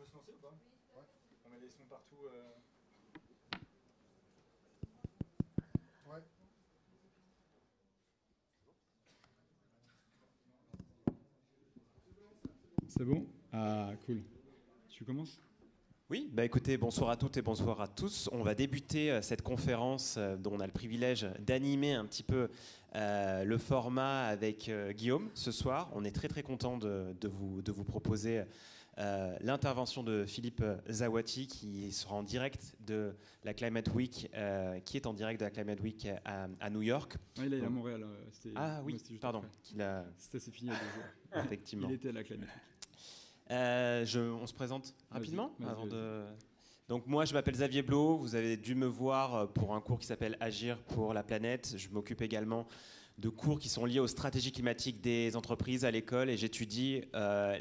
se lancer ou pas? Ouais. On met les sons partout. Ouais. C'est bon? Ah, cool. Tu commences? Oui, bah écoutez, bonsoir à toutes et bonsoir à tous. On va débuter cette conférence dont on a le privilège d'animer un petit peu le format avec Guillaume ce soir. On est très très content de vous proposer l'intervention de Philippe Zawati qui sera en direct de la Climate Week, qui est en direct de la Climate Week à New York. Ah, il est à Montréal. Ah oui, pardon. C'est fini il y a 2 jours. Effectivement. Il était à la Climate Week. On se présente rapidement vas-y. Donc moi je m'appelle Xavier Blot, vous avez dû me voir pour un cours qui s'appelle Agir pour la planète. Je m'occupe également de cours qui sont liés aux stratégies climatiques des entreprises à l'école et j'étudie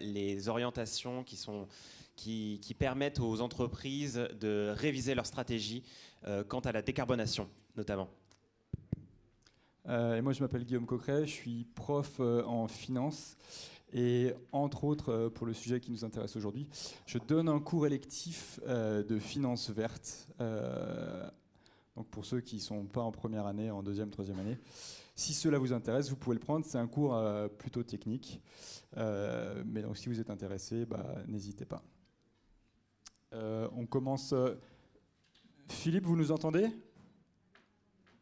les orientations qui permettent aux entreprises de réviser leurs stratégies quant à la décarbonation notamment. Et moi je m'appelle Guillaume Coqueret, je suis prof en finance. Et entre autres, pour le sujet qui nous intéresse aujourd'hui, je donne un cours électif de finance verte. Donc pour ceux qui ne sont pas en première année, en deuxième, troisième année, si cela vous intéresse, vous pouvez le prendre. C'est un cours plutôt technique. Mais donc si vous êtes intéressé, n'hésitez pas. On commence. Philippe, vous nous entendez?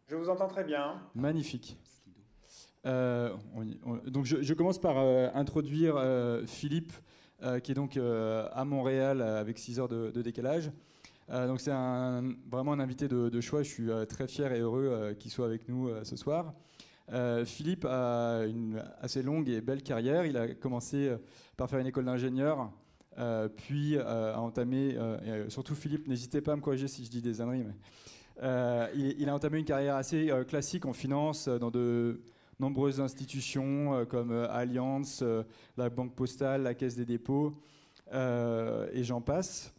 Je vous entends très bien. Magnifique. Donc je commence par introduire Philippe, qui est donc à Montréal avec 6 heures de décalage. Donc c'est vraiment un invité de choix. Je suis très fier et heureux qu'il soit avec nous ce soir. Philippe a une assez longue et belle carrière. Il a commencé par faire une école d'ingénieur, puis a entamé, surtout Philippe, n'hésitez pas à me corriger si je dis des âneries, mais il a entamé une carrière assez classique en finance dans de nombreuses institutions comme Allianz, la Banque Postale, la Caisse des dépôts, et j'en passe.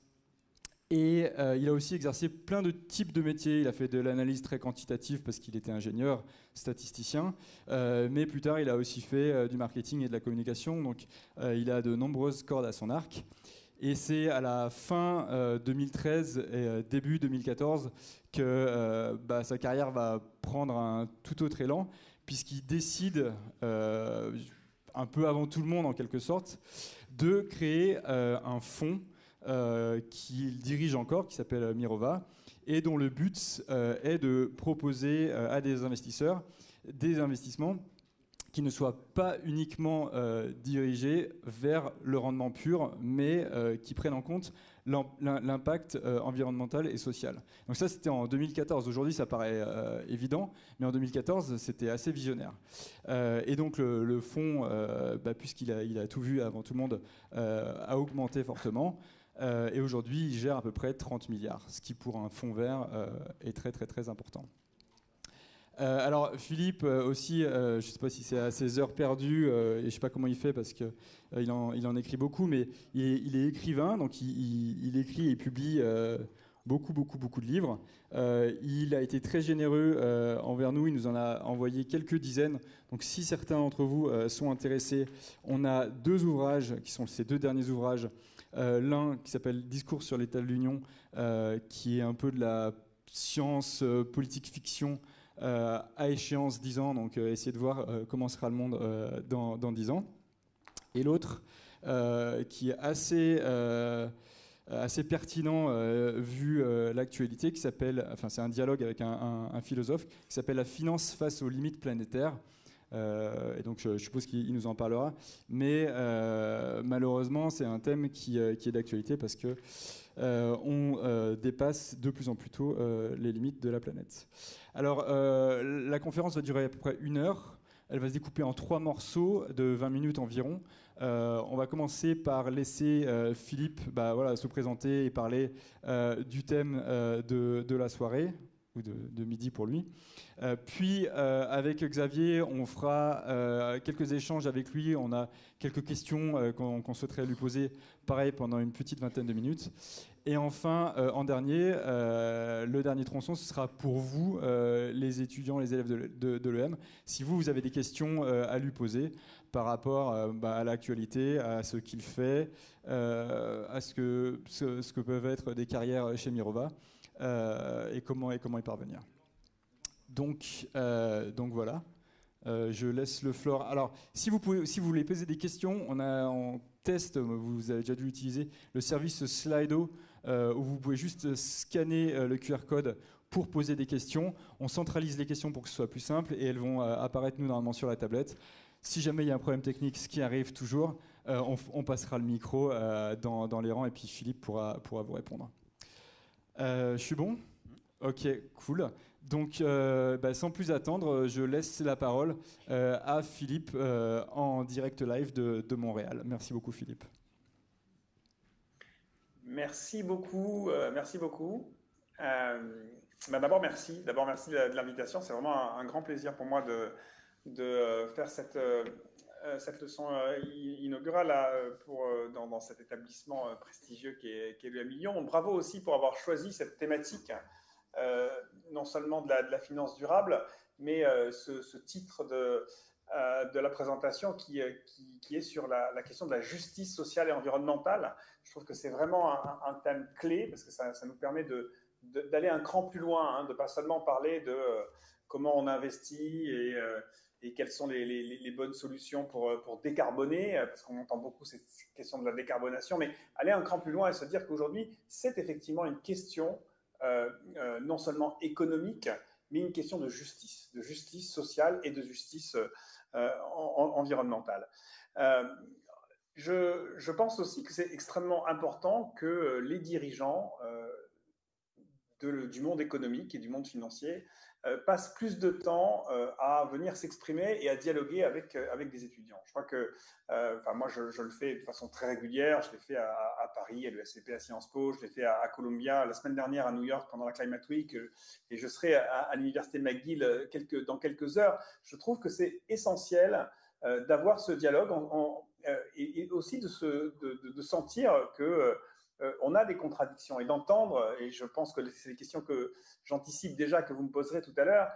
Et il a aussi exercé plein de types de métiers. Il a fait de l'analyse très quantitative parce qu'il était ingénieur, statisticien. Mais plus tard, il a aussi fait du marketing et de la communication. Donc il a de nombreuses cordes à son arc. Et c'est à la fin 2013 et début 2014 que sa carrière va prendre un tout autre élan, puisqu'il décide, un peu avant tout le monde en quelque sorte, de créer un fonds qu'il dirige encore, qui s'appelle Mirova, et dont le but est de proposer à des investisseurs des investissements qui ne soient pas uniquement dirigés vers le rendement pur, mais qui prennent en compte l'impact environnemental et social. Donc ça, c'était en 2014. Aujourd'hui, ça paraît évident, mais en 2014, c'était assez visionnaire. Et donc le fonds, puisqu'il a tout vu avant tout le monde, a augmenté fortement. Et aujourd'hui, il gère à peu près 30 milliards, ce qui pour un fonds vert est très très très important. Alors Philippe aussi, je ne sais pas si c'est à ses heures perdues, et je ne sais pas comment il fait parce qu'il en écrit beaucoup, mais il est écrivain, donc il écrit et publie beaucoup de livres. Il a été très généreux envers nous, il nous en a envoyé quelques dizaines. Donc si certains d'entre vous sont intéressés, on a 2 ouvrages qui sont ces 2 derniers ouvrages. L'un qui s'appelle Discours sur l'état de l'Union, qui est un peu de la science politique fiction à échéance 10 ans, donc essayer de voir comment sera le monde dans 10 ans. Et l'autre, qui est assez pertinent vu l'actualité, qui s'appelle, c'est un dialogue avec un philosophe, qui s'appelle La finance face aux limites planétaires. Et donc je suppose qu'il nous en parlera. Mais malheureusement, c'est un thème qui est d'actualité parce que on dépasse de plus en plus tôt les limites de la planète. Alors, la conférence va durer à peu près 1 heure. Elle va se découper en 3 morceaux de 20 minutes environ. On va commencer par laisser Philippe se présenter et parler du thème de la soirée. ou de midi pour lui. Puis avec Xavier, on fera quelques échanges avec lui. On a quelques questions qu'on souhaiterait lui poser, pareil, pendant une petite vingtaine de minutes. Et enfin, en dernier, le dernier tronçon, ce sera pour vous, les étudiants, les élèves de l'EM, si vous avez des questions à lui poser par rapport à l'actualité, à ce qu'il fait, à ce que peuvent être des carrières chez Mirova, et comment y parvenir. Donc voilà. Je laisse le floor. Alors, si vous voulez poser des questions, on a en test, vous avez déjà dû utiliser le service Slido, où vous pouvez juste scanner le QR code pour poser des questions. On centralise les questions pour que ce soit plus simple et elles vont apparaître nous normalement sur la tablette. Si jamais il y a un problème technique, ce qui arrive toujours, on passera le micro dans les rangs et puis Philippe pourra vous répondre. Je suis bon ? Ok, cool. Donc, sans plus attendre, je laisse la parole à Philippe en direct live de Montréal. Merci beaucoup, Philippe. Merci beaucoup. Merci beaucoup. D'abord, merci. D'abord, merci de l'invitation. C'est vraiment un grand plaisir pour moi de faire cette leçon inaugurale là, dans cet établissement prestigieux qui est l'UM Lyon. Bravo aussi pour avoir choisi cette thématique, non seulement de la finance durable, mais ce titre de la présentation qui est sur la question de la justice sociale et environnementale. Je trouve que c'est vraiment un thème clé parce que ça nous permet d'aller un cran plus loin, de ne pas seulement parler de comment on investit et quelles sont les bonnes solutions pour décarboner, parce qu'on entend beaucoup cette question de la décarbonation, mais aller un cran plus loin et se dire qu'aujourd'hui, c'est effectivement une question non seulement économique, mais une question de justice sociale et de justice environnementale. Je pense aussi que c'est extrêmement important que les dirigeants du monde économique et du monde financier passent plus de temps à venir s'exprimer et à dialoguer avec des étudiants. Je crois que, moi, je le fais de façon très régulière. Je l'ai fait à Paris, à l'ESCP, à Sciences Po. Je l'ai fait à Columbia, la semaine dernière à New York pendant la Climate Week. Et je serai à l'Université McGill dans quelques heures. Je trouve que c'est essentiel d'avoir ce dialogue et aussi de sentir que on a des contradictions et d'entendre, et je pense que c'est des questions que j'anticipe déjà que vous me poserez tout à l'heure,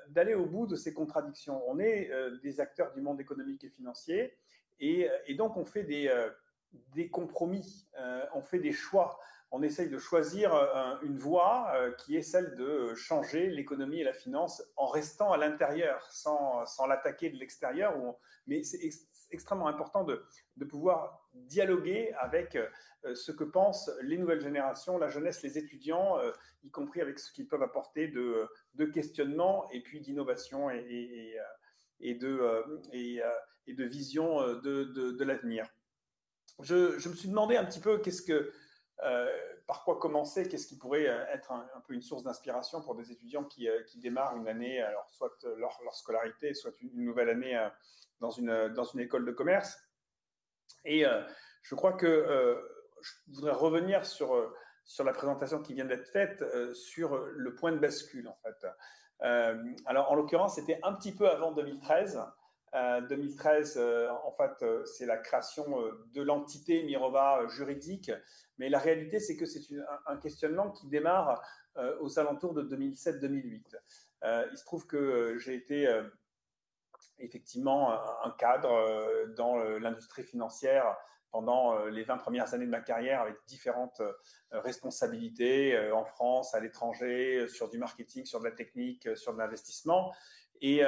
d'aller au bout de ces contradictions. On est des acteurs du monde économique et financier et donc on fait des compromis, on fait des choix. On essaye de choisir une voie qui est celle de changer l'économie et la finance en restant à l'intérieur, sans l'attaquer de l'extérieur. Mais c'est extrêmement important de pouvoir dialoguer avec ce que pensent les nouvelles générations, la jeunesse, les étudiants, y compris avec ce qu'ils peuvent apporter de questionnement et puis d'innovation et de vision de l'avenir. Je me suis demandé un petit peu par quoi commencer, qu'est-ce qui pourrait être un peu une source d'inspiration pour des étudiants qui démarrent une année, alors soit leur scolarité, soit une nouvelle année dans une école de commerce. Et je crois que je voudrais revenir sur la présentation qui vient d'être faite, sur le point de bascule, en fait. Alors, en l'occurrence, c'était un petit peu avant 2013. 2013, en fait, c'est la création de l'entité Mirova juridique. Mais la réalité, c'est que c'est un questionnement qui démarre aux alentours de 2007-2008. Il se trouve que j'ai été effectivement un cadre dans l'industrie financière pendant les 20 premières années de ma carrière, avec différentes responsabilités en France, à l'étranger, sur du marketing, sur de la technique, sur de l'investissement. Et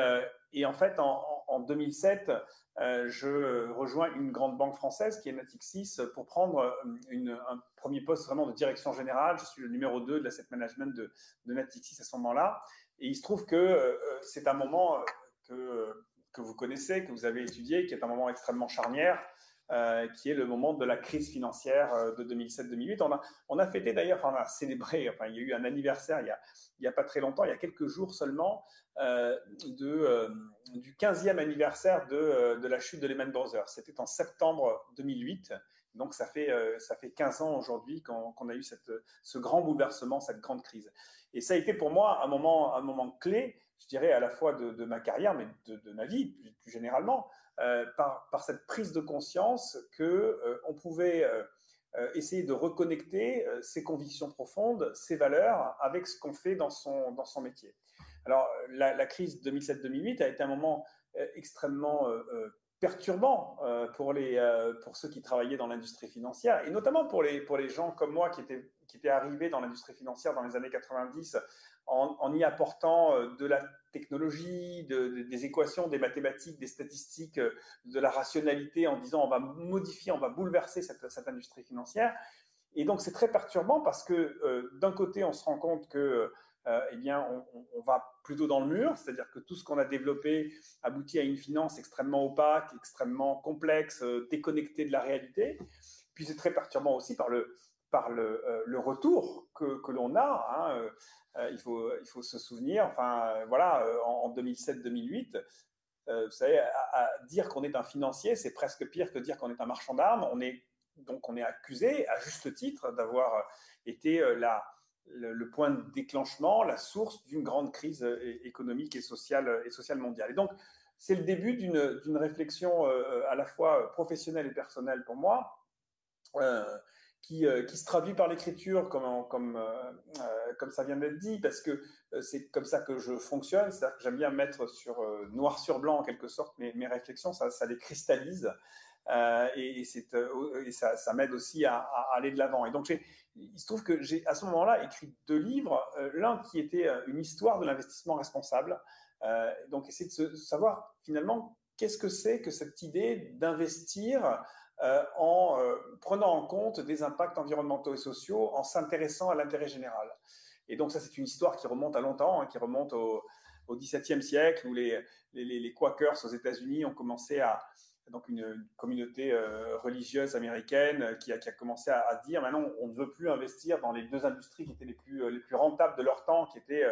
en fait, en 2007, je rejoins une grande banque française qui est Natixis pour prendre un premier poste vraiment de direction générale. Je suis le numéro 2 de l'asset management de Natixis à ce moment-là. Et il se trouve que c'est un moment que vous connaissez, que vous avez étudié, qui est un moment extrêmement charnière. qui est le moment de la crise financière de 2007-2008. On a fêté d'ailleurs, on a célébré, il y a eu un anniversaire il y a pas très longtemps, il y a quelques jours seulement, du 15e anniversaire de la chute de Lehman Brothers. C'était en septembre 2008. Donc, ça fait 15 ans aujourd'hui qu'on a eu ce grand bouleversement, cette grande crise. Et ça a été pour moi un moment clé, je dirais, à la fois de ma carrière, mais de ma vie plus généralement, par cette prise de conscience qu'on pouvait essayer de reconnecter ses convictions profondes, ses valeurs, avec ce qu'on fait dans son métier. Alors, la crise 2007-2008 a été un moment extrêmement perturbant pour ceux qui travaillaient dans l'industrie financière, et notamment pour les gens comme moi qui étaient arrivés dans l'industrie financière dans les années 90 en y apportant de la technologie, des équations, des mathématiques, des statistiques, de la rationalité, en disant on va modifier, on va bouleverser cette industrie financière. Et donc c'est très perturbant parce que d'un côté on se rend compte que eh bien, on va plutôt dans le mur, c'est-à-dire que tout ce qu'on a développé aboutit à une finance extrêmement opaque, extrêmement complexe, déconnectée de la réalité. Puis c'est très perturbant aussi par le retour que l'on a. Il faut se souvenir, en 2007-2008, vous savez, à dire qu'on est un financier, c'est presque pire que dire qu'on est un marchand d'armes. Donc on est accusé, à juste titre, d'avoir été le point de déclenchement, la source d'une grande crise économique et sociale mondiale. Et donc, c'est le début d'une réflexion à la fois professionnelle et personnelle pour moi, qui se traduit par l'écriture, comme ça vient d'être dit, parce que c'est comme ça que je fonctionne, c'est-à-dire que j'aime bien mettre noir sur blanc, en quelque sorte, mes réflexions, ça les cristallise. Et ça m'aide aussi à aller de l'avant. Et donc, il se trouve que j'ai à ce moment-là écrit 2 livres, l'un qui était une histoire de l'investissement responsable, donc essayer de savoir finalement qu'est-ce que c'est que cette idée d'investir en prenant en compte des impacts environnementaux et sociaux, en s'intéressant à l'intérêt général. Et donc ça, c'est une histoire qui remonte à longtemps, qui remonte au XVIIe siècle, où les Quakers aux États-Unis ont commencé donc une communauté religieuse américaine qui a commencé à dire maintenant on ne veut plus investir dans les 2 industries qui étaient les plus rentables de leur temps, qui étaient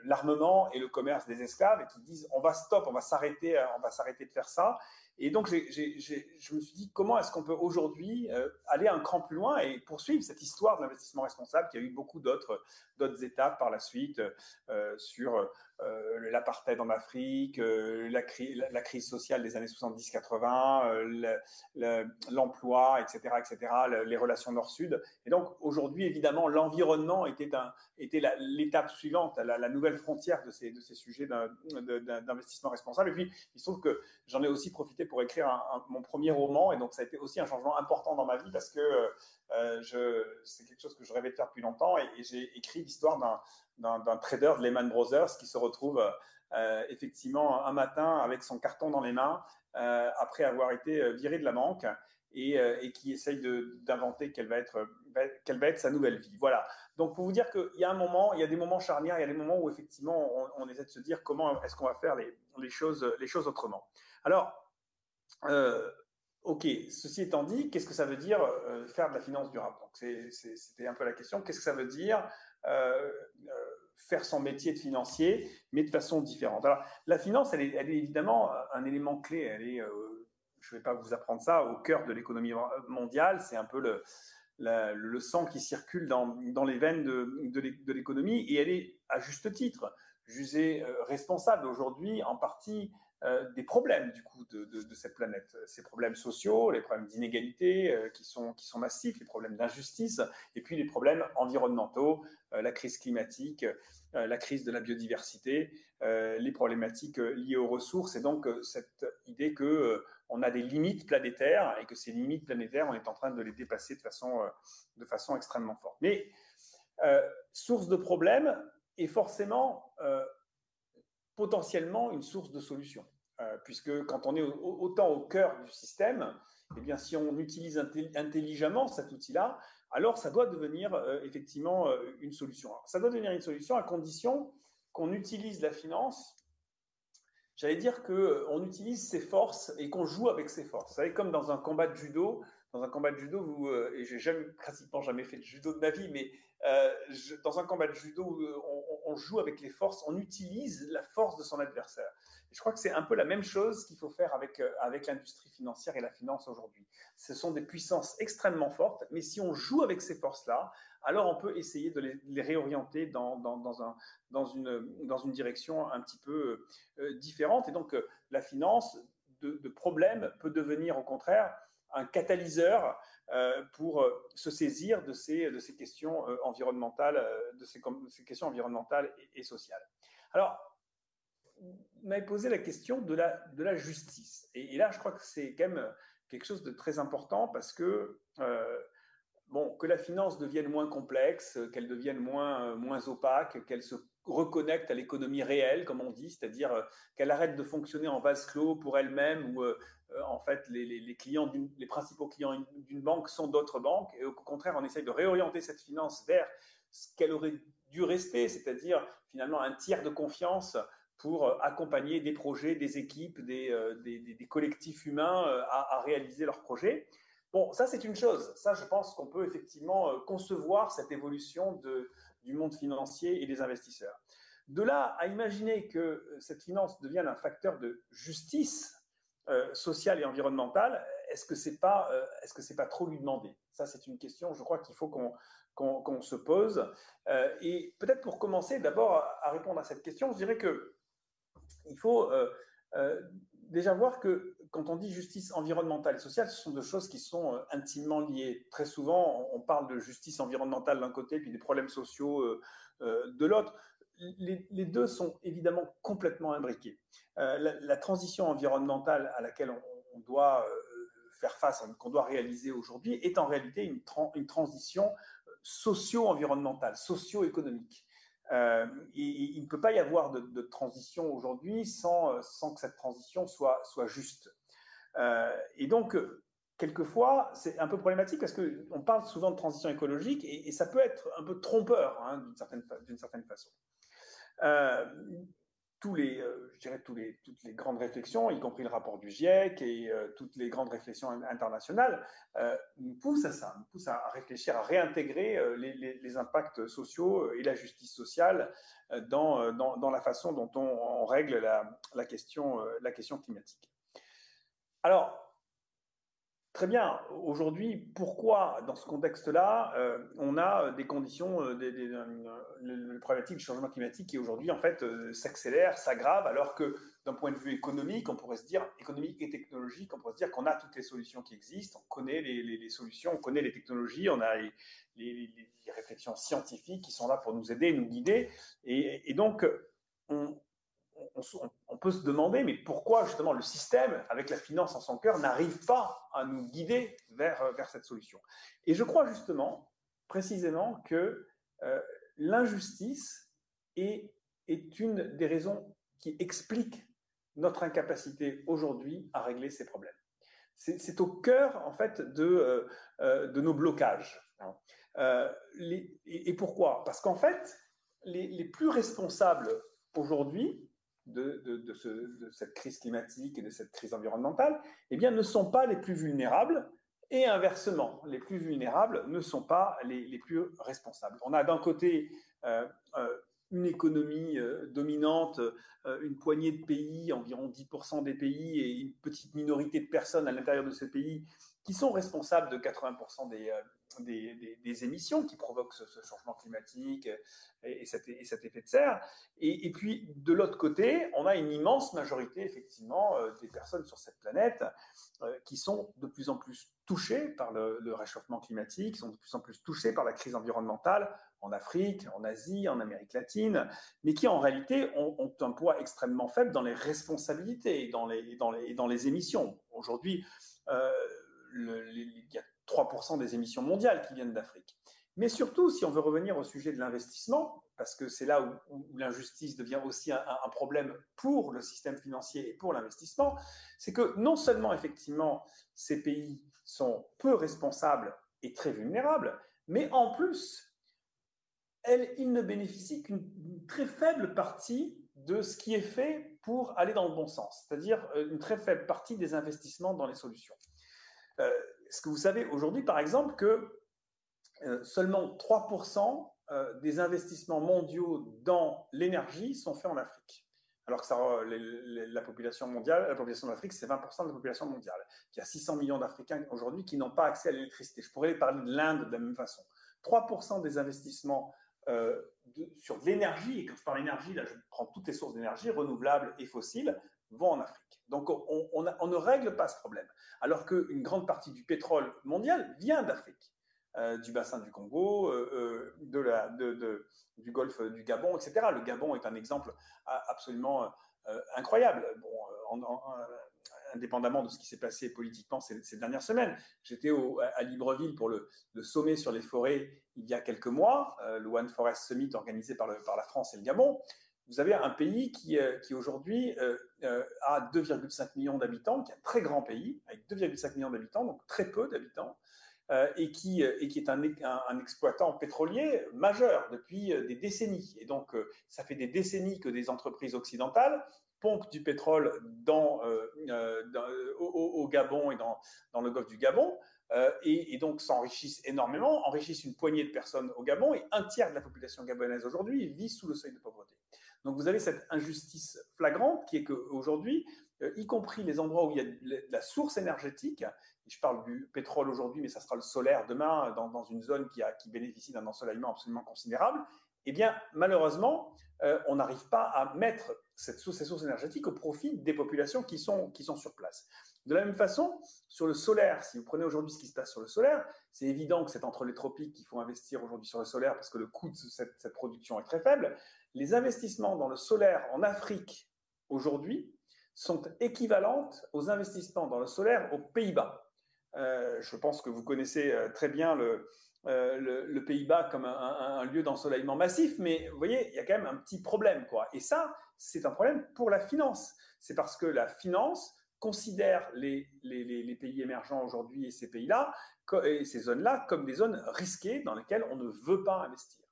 l'armement et le commerce des esclaves, et qui disent on va s'arrêter de faire ça. Et donc je me suis dit comment est-ce qu'on peut aujourd'hui aller un cran plus loin et poursuivre cette histoire de l'investissement responsable, qui a eu beaucoup d'autres étapes par la suite sur l'apartheid en Afrique, la crise sociale des années 70-80, l'emploi, etc., les relations nord-sud. Et donc aujourd'hui, évidemment, l'environnement était l'étape suivante, la nouvelle frontière de ces sujets d'investissement responsable. Et puis, il se trouve que j'en ai aussi profité pour écrire mon premier roman, et donc ça a été aussi un changement important dans ma vie parce que c'est quelque chose que je rêvais de faire depuis longtemps, et j'ai écrit l'histoire d'un trader de Lehman Brothers qui se retrouve effectivement un matin avec son carton dans les mains après avoir été viré de la banque, et qui essaye d'inventer quelle va être sa nouvelle vie. Voilà. Donc pour vous dire qu'il y a il y a des moments charnières, il y a des moments où effectivement on essaie de se dire comment est-ce qu'on va faire les choses autrement. Alors, ok, ceci étant dit, qu'est-ce que ça veut dire faire de la finance durable? Donc c'était un peu la question. Qu'est-ce que ça veut dire faire son métier de financier, mais de façon différente? Alors, la finance, elle est évidemment un élément clé. Je ne vais pas vous apprendre ça, au cœur de l'économie mondiale. C'est un peu le sang qui circule dans les veines de l'économie, et elle est, à juste titre, jugée responsable aujourd'hui en partie des problèmes du coup de cette planète, ces problèmes sociaux, les problèmes d'inégalité qui sont massifs, les problèmes d'injustice, et puis les problèmes environnementaux, la crise climatique, la crise de la biodiversité, les problématiques liées aux ressources, et donc cette idée que on a des limites planétaires, et que ces limites planétaires, on est en train de les dépasser de façon extrêmement forte. Mais source de problème est forcément potentiellement une source de solution, puisque quand on est autant au cœur du système, eh bien, si on utilise intelligemment cet outil-là, alors ça doit devenir effectivement une solution. Alors, ça doit devenir une solution à condition qu'on utilise la finance j'allais dire qu'on utilise ses forces et qu'on joue avec ses forces. Vous savez, comme dans un combat de judo, et j'ai pratiquement jamais fait de judo de ma vie, mais dans un combat de judo, on joue avec les forces, on utilise la force de son adversaire. Et je crois que c'est un peu la même chose qu'il faut faire avec l'industrie financière et la finance aujourd'hui. Ce sont des puissances extrêmement fortes, mais si on joue avec ces forces-là, alors on peut essayer de les réorienter dans une direction un petit peu différente. Et donc, la finance de problèmes peut devenir, au contraire, un catalyseur pour se saisir de ces questions environnementales, ces questions environnementales et sociales. Alors, vous m'avez posé la question de la justice. Et là, je crois que c'est quand même quelque chose de très important parce que que la finance devienne moins complexe, qu'elle devienne moins opaque, qu'elle se reconnecte à l'économie réelle, comme on dit, c'est-à-dire qu'elle arrête de fonctionner en vase clos pour elle-même, où en fait les principaux clients d'une banque sont d'autres banques, et au contraire on essaye de réorienter cette finance vers ce qu'elle aurait dû rester, c'est-à-dire finalement un tiers de confiance pour accompagner des projets, des équipes, des collectifs humains à réaliser leurs projets. Bon, ça c'est une chose. Ça, je pense qu'on peut effectivement concevoir cette évolution du monde financier et des investisseurs. De là à imaginer que cette finance devienne un facteur de justice sociale et environnementale, est-ce que c'est pas trop lui demander? Ça, c'est une question, je crois qu'il faut qu'on se pose. Et peut-être pour commencer, d'abord à répondre à cette question, je dirais que il faut déjà voir que quand on dit justice environnementale et sociale, ce sont deux choses qui sont intimement liées. Très souvent, on parle de justice environnementale d'un côté, puis des problèmes sociaux de l'autre. Les deux sont évidemment complètement imbriqués. La transition environnementale à laquelle on doit faire face, qu'on doit réaliser aujourd'hui, est en réalité une transition socio-environnementale, socio-économique. Il ne peut pas y avoir de transition aujourd'hui sans que cette transition soit juste. Et donc, quelquefois, c'est un peu problématique parce qu'on parle souvent de transition écologique et ça peut être un peu trompeur d'une certaine façon. Je dirais toutes les grandes réflexions, y compris le rapport du GIEC et toutes les grandes réflexions internationales, nous poussent à ça, nous poussent à réfléchir, à réintégrer les impacts sociaux et la justice sociale dans la façon dont on règle la question climatique. Alors, très bien. Aujourd'hui, pourquoi, dans ce contexte-là, on a des conditions, le problématique du changement climatique qui aujourd'hui, en fait, s'accélère, s'aggrave, alors que d'un point de vue économique, on pourrait se dire, économique et technologique, on pourrait se dire qu'on a toutes les solutions qui existent, on connaît les solutions, on connaît les technologies, on a les réflexions scientifiques qui sont là pour nous aider, nous guider. Et donc, on peut se demander, mais pourquoi justement le système, avec la finance en son cœur, n'arrive pas à nous guider vers cette solution? Et je crois justement, précisément, que l'injustice est une des raisons qui explique notre incapacité aujourd'hui à régler ces problèmes. C'est au cœur, en fait, de nos blocages. Et pourquoi? Parce qu'en fait, les plus responsables aujourd'hui de cette crise climatique et de cette crise environnementale, eh bien, ne sont pas les plus vulnérables, et inversement, les plus vulnérables ne sont pas les plus responsables. On a d'un côté une économie dominante, une poignée de pays, environ 10% des pays, et une petite minorité de personnes à l'intérieur de ces pays qui sont responsables de 80% des émissions qui provoquent ce changement climatique et cet effet de serre. Et puis, de l'autre côté, on a une immense majorité, effectivement, des personnes sur cette planète qui sont de plus en plus touchées par le réchauffement climatique, qui sont de plus en plus touchées par la crise environnementale en Afrique, en Asie, en Amérique latine, mais qui, en réalité, ont un poids extrêmement faible dans les responsabilités et dans les émissions. Aujourd'hui, il y a 3% des émissions mondiales qui viennent d'Afrique. Mais surtout, si on veut revenir au sujet de l'investissement, parce que c'est là où l'injustice devient aussi un problème pour le système financier et pour l'investissement, c'est que non seulement, effectivement, ces pays sont peu responsables et très vulnérables, mais en plus, ils ne bénéficient qu'une très faible partie de ce qui est fait pour aller dans le bon sens, c'est-à-dire une très faible partie des investissements dans les solutions. Est-ce que vous savez aujourd'hui, par exemple, que seulement 3% des investissements mondiaux dans l'énergie sont faits en Afrique, alors que la population mondiale, la population d'Afrique, c'est 20% de la population mondiale. Il y a 600 millions d'Africains aujourd'hui qui n'ont pas accès à l'électricité. Je pourrais parler de l'Inde de la même façon. 3% des investissements sur de l'énergie, et quand je parle d'énergie, là je prends toutes les sources d'énergie, renouvelables et fossiles, vont en Afrique. Donc on ne règle pas ce problème, alors qu'une grande partie du pétrole mondial vient d'Afrique. Du bassin du Congo, du golfe du Gabon, etc. Le Gabon est un exemple absolument incroyable. Bon, indépendamment de ce qui s'est passé politiquement ces dernières semaines. J'étais à Libreville pour le sommet sur les forêts il y a quelques mois, le One Forest Summit organisé par la France et le Gabon. Vous avez un pays qui aujourd'hui a 2,5 millions d'habitants, qui est un très grand pays, avec 2,5 millions d'habitants, donc très peu d'habitants, et qui est un exploitant pétrolier majeur depuis des décennies. Et donc, ça fait des décennies que des entreprises occidentales pompent du pétrole au Gabon et dans le golfe du Gabon, et donc s'enrichissent énormément, enrichissent une poignée de personnes au Gabon, et un tiers de la population gabonaise aujourd'hui vit sous le seuil de pauvreté. Donc vous avez cette injustice flagrante qui est qu'aujourd'hui, y compris les endroits où il y a de la source énergétique, je parle du pétrole aujourd'hui, mais ça sera le solaire demain, dans une zone qui bénéficie d'un ensoleillement absolument considérable, eh bien, malheureusement, on n'arrive pas à mettre ces sources énergétiques au profit des populations qui sont sur place. De la même façon, sur le solaire, si vous prenez aujourd'hui ce qui se passe sur le solaire, c'est évident que c'est entre les tropiques qu'il faut investir aujourd'hui sur le solaire parce que le coût de cette production est très faible. Les investissements dans le solaire en Afrique aujourd'hui sont équivalents aux investissements dans le solaire aux Pays-Bas. Je pense que vous connaissez très bien le Pays-Bas comme un lieu d'ensoleillement massif, mais vous voyez, il y a quand même un petit problème, quoi. Et ça, c'est un problème pour la finance. C'est parce que la finance considère les pays émergents aujourd'hui et ces pays-là, et ces zones-là, comme des zones risquées dans lesquelles on ne veut pas investir.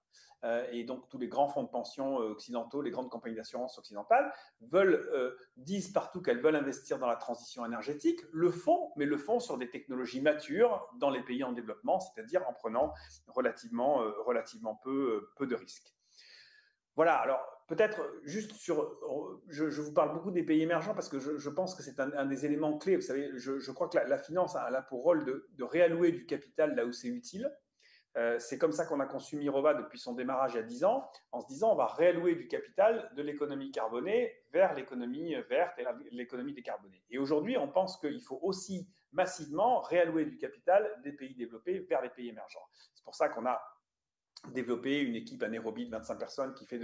Et donc tous les grands fonds de pension occidentaux, les grandes compagnies d'assurance occidentales disent partout qu'elles veulent investir dans la transition énergétique, le font, mais le font sur des technologies matures dans les pays en développement, c'est-à-dire en prenant relativement peu de risques. Voilà, alors peut-être juste je vous parle beaucoup des pays émergents parce que je pense que c'est un des éléments clés. Vous savez, je crois que la finance a là pour rôle de réallouer du capital là où c'est utile. C'est comme ça qu'on a conçu Mirova depuis son démarrage il y a 10 ans, en se disant on va réallouer du capital de l'économie carbonée vers l'économie verte et l'économie décarbonée. Et aujourd'hui, on pense qu'il faut aussi massivement réallouer du capital des pays développés vers les pays émergents. C'est pour ça qu'on a développer une équipe anaérobie de 25 personnes qui fait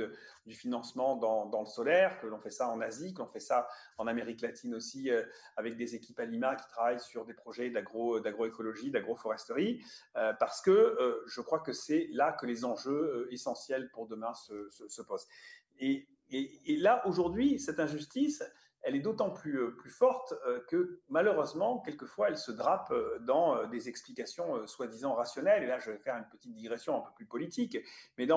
du financement dans le solaire, que l'on fait ça en Asie, que l'on fait ça en Amérique latine aussi, avec des équipes à Lima qui travaillent sur des projets d'agroécologie, d'agroforesterie, parce que je crois que c'est là que les enjeux essentiels pour demain se posent. Et là, aujourd'hui, cette injustice, elle est d'autant plus forte que malheureusement, quelquefois, elle se drape dans des explications soi-disant rationnelles. Et là, je vais faire une petite digression un peu plus politique, mais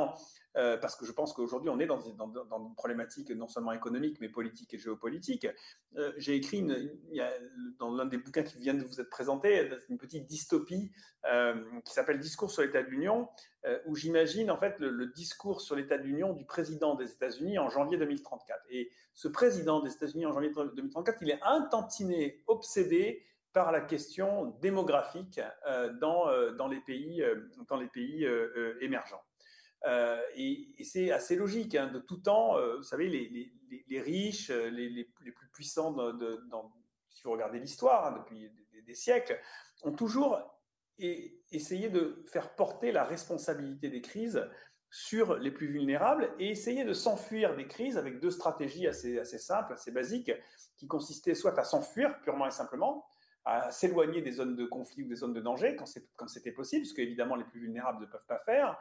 parce que je pense qu'aujourd'hui, on est dans une problématique non seulement économique, mais politique et géopolitique. J'ai écrit dans l'un des bouquins qui vient de vous être présenté, une petite dystopie qui s'appelle Discours sur l'état de l'Union, où j'imagine en fait le discours sur l'état de l'Union du président des États-Unis en janvier 2034. Et ce président des États-Unis en janvier 2034, il est un tantinet obsédé par la question démographique dans les pays émergents. Et c'est assez logique, hein, de tout temps. Vous savez, les riches, les plus puissants, si vous regardez l'histoire, hein, depuis des siècles, ont toujours essayé de faire porter la responsabilité des crises sur les plus vulnérables et essayer de s'enfuir des crises avec deux stratégies assez simples, assez basiques, qui consistaient soit à s'enfuir purement et simplement, à s'éloigner des zones de conflit ou des zones de danger quand c'était possible, ce que évidemment les plus vulnérables ne peuvent pas faire.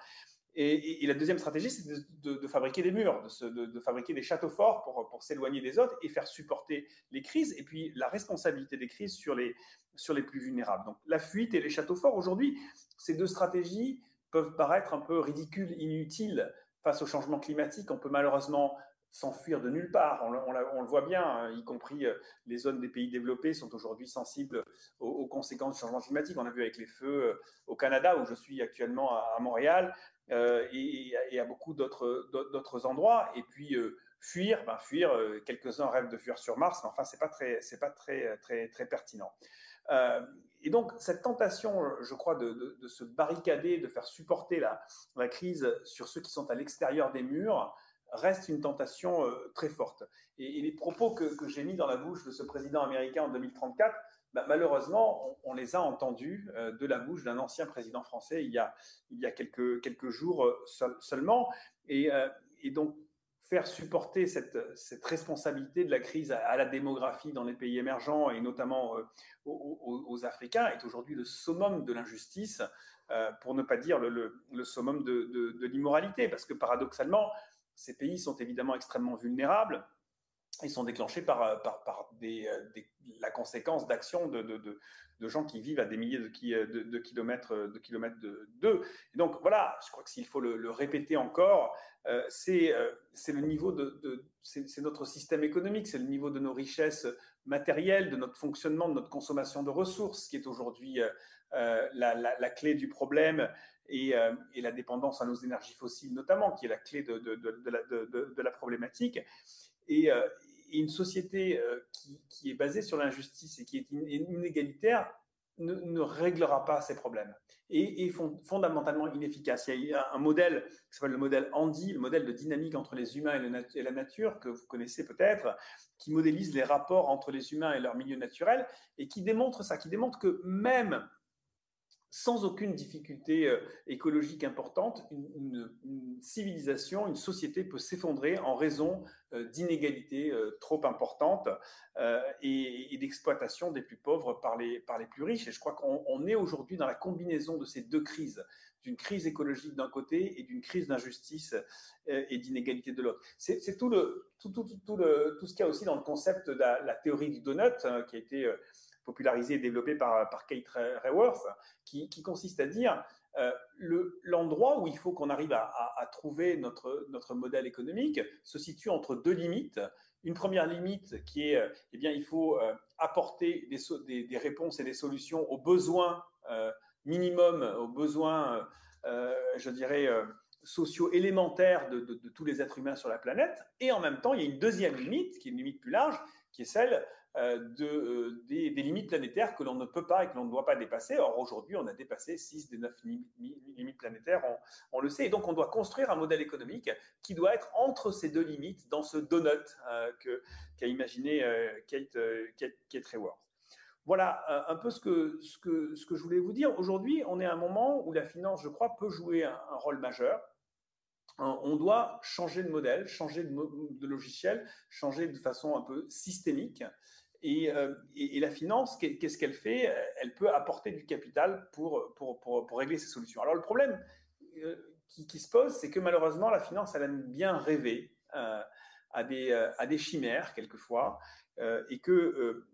Et la deuxième stratégie, c'est de fabriquer des murs, de fabriquer des châteaux forts pour s'éloigner des autres et faire supporter les crises, et puis la responsabilité des crises sur les plus vulnérables. Donc la fuite et les châteaux forts, aujourd'hui, ces deux stratégies peuvent paraître un peu ridicules, inutiles face au changement climatique. On peut malheureusement s'enfuir de nulle part. On le voit bien, hein, y compris les zones des pays développés sont aujourd'hui sensibles aux conséquences du changement climatique. On a vu avec les feux au Canada, où je suis actuellement à Montréal, et à beaucoup d'autres endroits. Et puis fuir, quelques-uns rêvent de fuir sur Mars, mais enfin c'est pas très pertinent. Et donc, cette tentation, je crois, de se barricader, de faire supporter la crise sur ceux qui sont à l'extérieur des murs, reste une tentation très forte. Et les propos que j'ai mis dans la bouche de ce président américain en 2034, malheureusement, on les a entendus de la bouche d'un ancien président français il y a quelques jours seulement. Et donc, faire supporter cette responsabilité de la crise à la démographie dans les pays émergents et notamment aux Africains est aujourd'hui le summum de l'injustice, pour ne pas dire le summum de l'immoralité, parce que paradoxalement, ces pays sont évidemment extrêmement vulnérables. Ils sont déclenchés par la conséquence d'actions de gens qui vivent à des milliers de kilomètres d'eux. Et donc voilà, je crois que s'il faut le répéter encore, c'est le niveau c'est notre système économique, c'est le niveau de nos richesses matérielles, de notre fonctionnement, de notre consommation de ressources qui est aujourd'hui la clé du problème. Et la dépendance à nos énergies fossiles notamment, qui est la clé de la problématique. Et une société qui est basée sur l'injustice et qui est inégalitaire ne réglera pas ces problèmes et est fondamentalement inefficace. Il y a un modèle qui s'appelle le modèle Andy, le modèle de dynamique entre les humains et la nature, que vous connaissez peut-être, qui modélise les rapports entre les humains et leur milieu naturel et qui démontre ça, qui démontre que même sans aucune difficulté écologique importante, une civilisation, une société peut s'effondrer en raison d'inégalités trop importantes et d'exploitation des plus pauvres par les plus riches. Et je crois qu'on est aujourd'hui dans la combinaison de ces deux crises, d'une crise écologique d'un côté et d'une crise d'injustice et d'inégalité de l'autre. C'est tout ce qu'il y a aussi dans le concept de la théorie du donut, qui a été popularisé et développé par Kate Raworth, qui consiste à dire l'endroit où il faut qu'on arrive à trouver notre modèle économique se situe entre deux limites. Une première limite qui est, il faut apporter des réponses et des solutions aux besoins minimums, aux besoins, je dirais, sociaux élémentaires de tous les êtres humains sur la planète. Et en même temps, il y a une deuxième limite, qui est une limite plus large, qui est celle des limites planétaires que l'on ne peut pas et que l'on ne doit pas dépasser. Or, aujourd'hui, on a dépassé 6 des 9 limites planétaires, on le sait. Et donc, on doit construire un modèle économique qui doit être entre ces deux limites, dans ce donut qu'a imaginé Kate Raworth. Voilà un peu ce que je voulais vous dire. Aujourd'hui, on est à un moment où la finance, je crois, peut jouer un rôle majeur. On doit changer de modèle, changer de logiciel, changer de façon un peu systémique. Et la finance, qu'est-ce qu'elle fait? Elle peut apporter du capital pour régler ces solutions. Alors le problème qui se pose, c'est que malheureusement, la finance, elle aime bien rêver à des chimères quelquefois, et que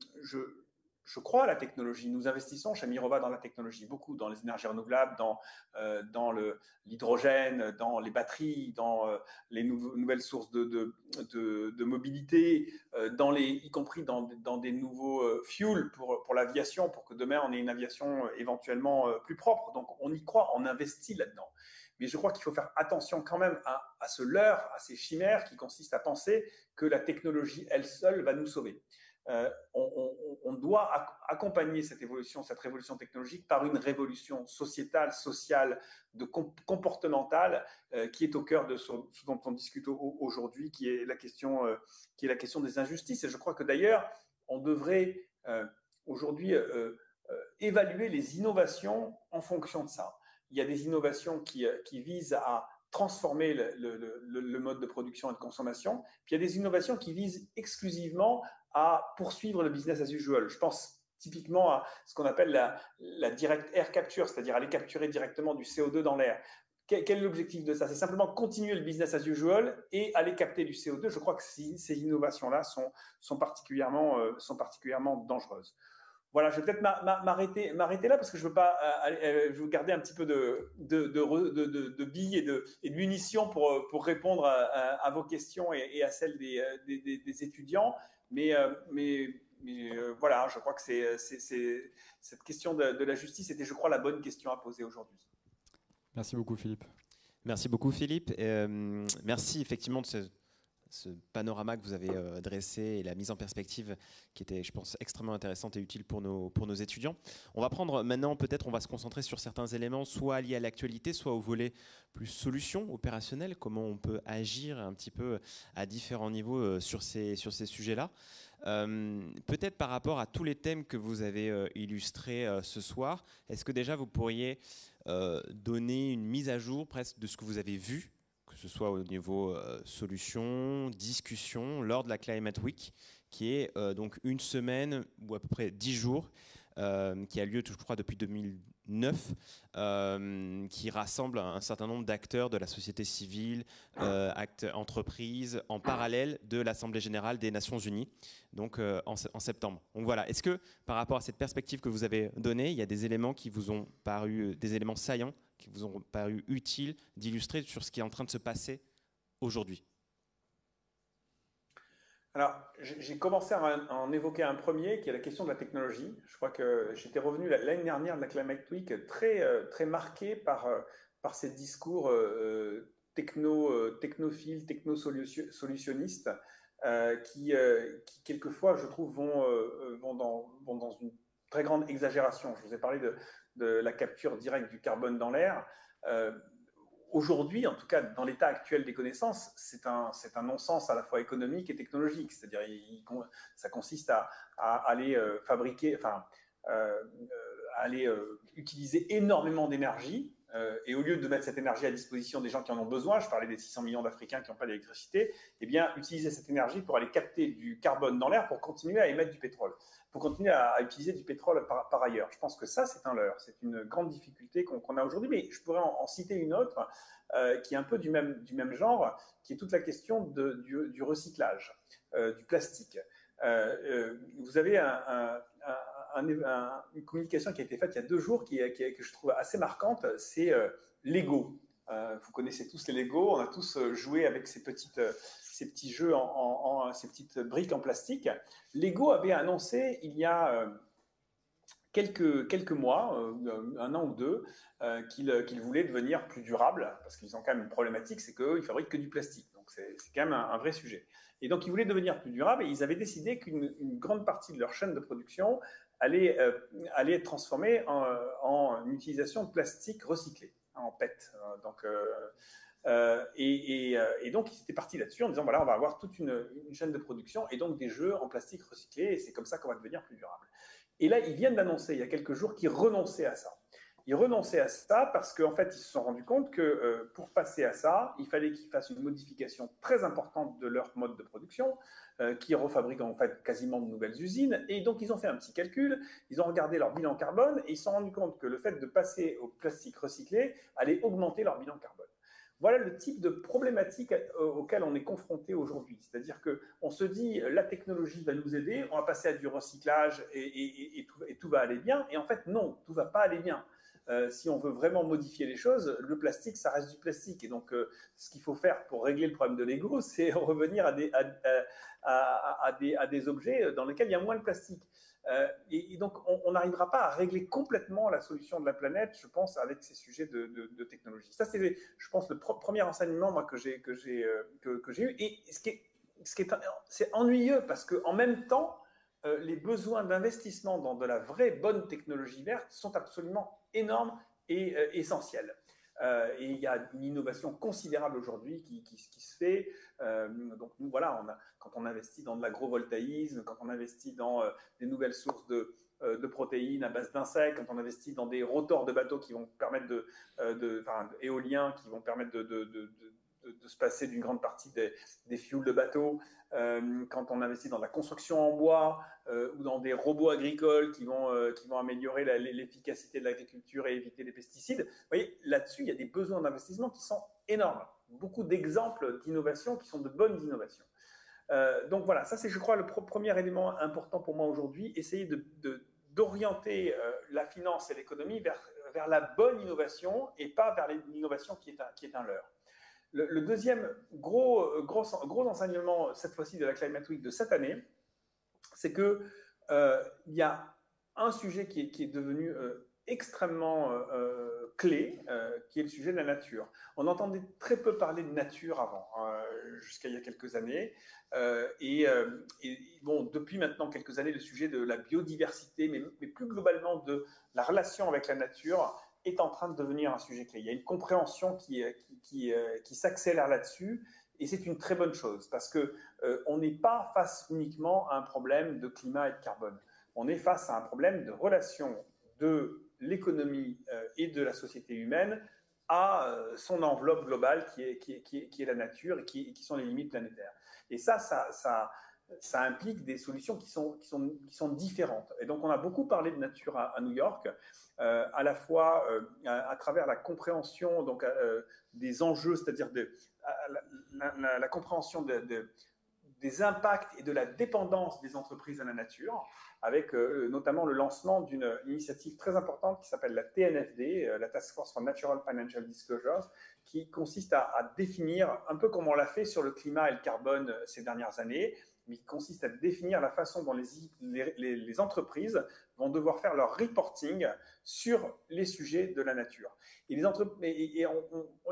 je crois à la technologie. Nous investissons chez Mirova dans la technologie, beaucoup dans les énergies renouvelables, dans l'hydrogène, dans les batteries, dans les nouvelles sources de mobilité, y compris dans des nouveaux fuels pour l'aviation, pour que demain on ait une aviation éventuellement plus propre. Donc on y croit, on investit là-dedans. Mais je crois qu'il faut faire attention quand même à ce leurre, à ces chimères qui consistent à penser que la technologie, elle seule, va nous sauver. On doit accompagner cette révolution technologique par une révolution sociétale, sociale, comportementale, qui est au cœur de ce dont on discute aujourd'hui, qui est la question des injustices. Et je crois que d'ailleurs, on devrait aujourd'hui évaluer les innovations en fonction de ça. Il y a des innovations qui visent à transformer le mode de production et de consommation. Puis il y a des innovations qui visent exclusivement à poursuivre le business as usual. Je pense typiquement à ce qu'on appelle la direct air capture, c'est-à-dire aller capturer directement du CO2 dans l'air. Quel est l'objectif de ça? C'est simplement continuer le business as usual et aller capter du CO2. Je crois que ces innovations-là sont particulièrement dangereuses. Voilà, je vais peut-être m'arrêter là parce que je veux pas, je veux garder un petit peu de billes et de munitions pour répondre à vos questions et à celles des étudiants. Mais voilà, je crois que cette question de la justice était, je crois, la bonne question à poser aujourd'hui. Merci beaucoup, Philippe. Merci beaucoup, Philippe. Merci effectivement de ce panorama que vous avez dressé et la mise en perspective qui était, je pense, extrêmement intéressante et utile pour nos étudiants. On va prendre maintenant, peut-être, on va se concentrer sur certains éléments, soit liés à l'actualité, soit au volet plus solution opérationnelle, comment on peut agir un petit peu à différents niveaux sur ces sujets-là. Peut-être par rapport à tous les thèmes que vous avez illustrés ce soir, est-ce que déjà vous pourriez donner une mise à jour presque de ce que vous avez vu, que ce soit au niveau solution, discussion, lors de la Climate Week, qui est donc une semaine ou à peu près 10 jours, qui a lieu, je crois, depuis 2009, qui rassemble un certain nombre d'acteurs de la société civile, entreprises, en parallèle de l'Assemblée générale des Nations Unies, donc en septembre. Donc voilà, est-ce que par rapport à cette perspective que vous avez donnée, il y a des éléments qui vous ont paru, des éléments saillants, qui vous ont paru utiles d'illustrer sur ce qui est en train de se passer aujourd'hui? Alors, j'ai commencé à en évoquer un premier, qui est la question de la technologie. Je crois que j'étais revenu l'année dernière de la Climate Week très marqué par ces discours technophiles, technosolutionnistes, qui quelquefois, je trouve, vont dans une très grande exagération. Je vous ai parlé de la capture directe du carbone dans l'air. Aujourd'hui, en tout cas dans l'état actuel des connaissances, c'est un non-sens à la fois économique et technologique. C'est-à-dire, ça consiste à aller fabriquer, aller utiliser énormément d'énergie. Et au lieu de mettre cette énergie à disposition des gens qui en ont besoin, je parlais des 600 millions d'Africains qui n'ont pas d'électricité, eh bien, utiliser cette énergie pour aller capter du carbone dans l'air pour continuer à émettre du pétrole, pour continuer à utiliser du pétrole par ailleurs. Je pense que ça, c'est un leurre. C'est une grande difficulté qu'on a aujourd'hui, mais je pourrais en citer une autre qui est un peu du même genre, qui est toute la question du recyclage, du plastique. Vous avez une communication qui a été faite il y a 2 jours que je trouve assez marquante, c'est Lego. Vous connaissez tous les Lego, on a tous joué avec ces petits jeux, ces petites briques en plastique. Lego avait annoncé il y a quelques mois, 1 an ou 2, qu'ils voulaient devenir plus durables, parce qu'ils ont quand même une problématique, c'est qu'eux, ils fabriquent que du plastique. Donc c'est quand même un vrai sujet. Et donc ils voulaient devenir plus durables et ils avaient décidé qu'une grande partie de leur chaîne de production allait être transformée en utilisation de plastique recyclé, en PET. Et donc, ils étaient partis là-dessus en disant, voilà, on va avoir toute une chaîne de production et donc des jeux en plastique recyclé et c'est comme ça qu'on va devenir plus durable. Et là, ils viennent d'annoncer il y a quelques jours qu'ils renonçaient à ça. Ils renonçaient à ça parce qu'en fait, ils se sont rendus compte que pour passer à ça, il fallait qu'ils fassent une modification très importante de leur mode de production, qui refabriquent en fait quasiment de nouvelles usines. Et donc, ils ont fait un petit calcul, ils ont regardé leur bilan carbone et ils se sont rendus compte que le fait de passer au plastique recyclé allait augmenter leur bilan carbone. Voilà le type de problématique auquel on est confronté aujourd'hui. C'est-à-dire qu'on se dit, la technologie va nous aider, on va passer à du recyclage et tout va aller bien. Et en fait, non, tout ne va pas aller bien. Si on veut vraiment modifier les choses, le plastique, ça reste du plastique. Et donc, ce qu'il faut faire pour régler le problème de Lego, c'est revenir à des objets dans lesquels il y a moins de plastique. Et donc, on n'arrivera pas à régler complètement la solution de la planète, je pense, avec ces sujets de technologie. Ça, c'est, je pense, le premier enseignement moi, que j'ai eu. Et c'est ennuyeux parce qu'en même temps, les besoins d'investissement dans de la vraie bonne technologie verte sont absolument énormes et essentiels. Et il y a une innovation considérable aujourd'hui qui se fait. Donc nous, voilà, quand on investit dans de l'agrovoltaïsme, quand on investit dans des nouvelles sources de protéines à base d'insectes, quand on investit dans des rotors de bateaux qui vont permettre éoliens qui vont permettre de se passer d'une grande partie des fuels de bateaux, quand on investit dans la construction en bois ou dans des robots agricoles qui vont améliorer l'efficacité de l'agriculture et éviter les pesticides. Vous voyez, là-dessus, il y a des besoins d'investissement qui sont énormes. Beaucoup d'exemples d'innovation qui sont de bonnes innovations. Donc voilà, ça c'est, je crois, le premier élément important pour moi aujourd'hui, essayer d'orienter la finance et l'économie vers la bonne innovation et pas vers l'innovation qui est un leurre. Le deuxième gros enseignement, cette fois-ci de la Climate Week de cette année, c'est qu'il y a un sujet qui est devenu extrêmement clé, qui est le sujet de la nature. On entendait très peu parler de nature avant, jusqu'à il y a quelques années. Bon, depuis maintenant quelques années, le sujet de la biodiversité, mais plus globalement de la relation avec la nature, est en train de devenir un sujet clé. Il y a une compréhension qui s'accélère là-dessus, et c'est une très bonne chose, parce qu'on n'est pas face uniquement à un problème de climat et de carbone. On est face à un problème de relation de l'économie et de la société humaine à son enveloppe globale qui est la nature et qui sont les limites planétaires. Et ça implique des solutions qui sont différentes. Et donc, on a beaucoup parlé de nature à New York, à la fois à travers la compréhension donc, des enjeux, c'est-à-dire la compréhension des impacts et de la dépendance des entreprises à la nature, avec notamment le lancement d'une initiative très importante qui s'appelle la TNFD, la Task Force for Natural Financial Disclosures, qui consiste à définir, un peu comme on l'a fait sur le climat et le carbone ces dernières années, mais qui consiste à définir la façon dont les entreprises vont devoir faire leur reporting sur les sujets de la nature. Et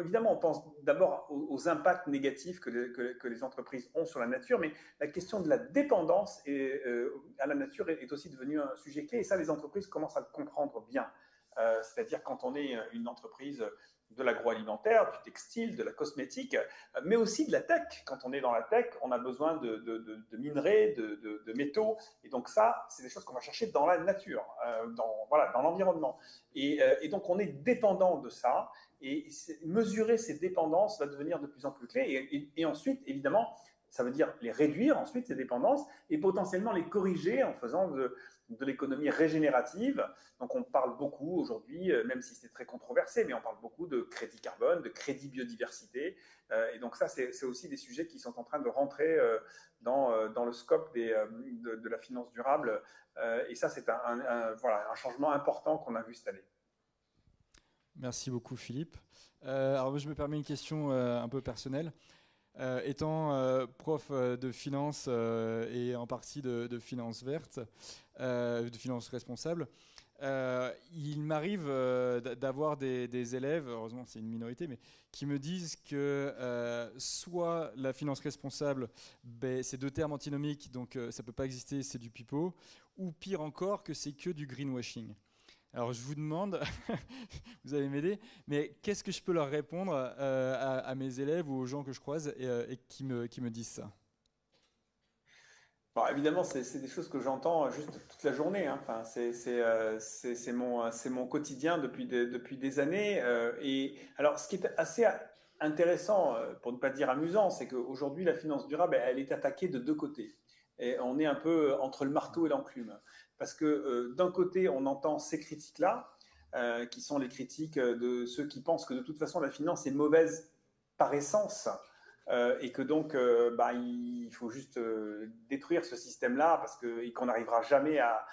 évidemment, on pense d'abord aux impacts négatifs que les entreprises ont sur la nature, mais la question de la dépendance à la nature est aussi devenue un sujet clé, et ça, les entreprises commencent à le comprendre bien. C'est-à-dire quand on est une entreprise de l'agroalimentaire, du textile, de la cosmétique, mais aussi de la tech. Quand on est dans la tech, on a besoin de minerais, de métaux, et donc ça, c'est des choses qu'on va chercher dans la nature, dans l'environnement. Et donc, on est dépendant de ça, et mesurer ces dépendances va devenir de plus en plus clé, et ensuite, évidemment, ça veut dire les réduire ensuite, ces dépendances, et potentiellement les corriger en faisant de l'économie régénérative. Donc on parle beaucoup aujourd'hui, même si c'est très controversé, mais on parle beaucoup de crédit carbone, de crédit biodiversité. Et donc ça, c'est aussi des sujets qui sont en train de rentrer dans le scope de la finance durable. Et ça, c'est un changement important qu'on a vu cette année. Merci beaucoup, Philippe. Alors, je me permets une question un peu personnelle. Étant prof de finance et en partie de finance verte, de finance responsable, il m'arrive d'avoir des élèves, heureusement c'est une minorité, mais qui me disent que soit la finance responsable, c'est deux termes antinomiques, donc ça ne peut pas exister, c'est du pipeau, ou pire encore que c'est que du greenwashing. Alors je vous demande, vous allez m'aider, mais qu'est-ce que je peux leur répondre à mes élèves ou aux gens que je croise et qui me disent ça? Bon, évidemment, c'est des choses que j'entends juste toute la journée. Hein. Enfin, c'est mon quotidien depuis des années. Et alors, ce qui est assez intéressant, pour ne pas dire amusant, c'est qu'aujourd'hui, la finance durable, elle est attaquée de deux côtés. Et on est un peu entre le marteau et l'enclume. Parce que d'un côté, on entend ces critiques-là, qui sont les critiques de ceux qui pensent que de toute façon, la finance est mauvaise par essence. Et que donc, il faut juste détruire ce système-là et qu'on n'arrivera jamais à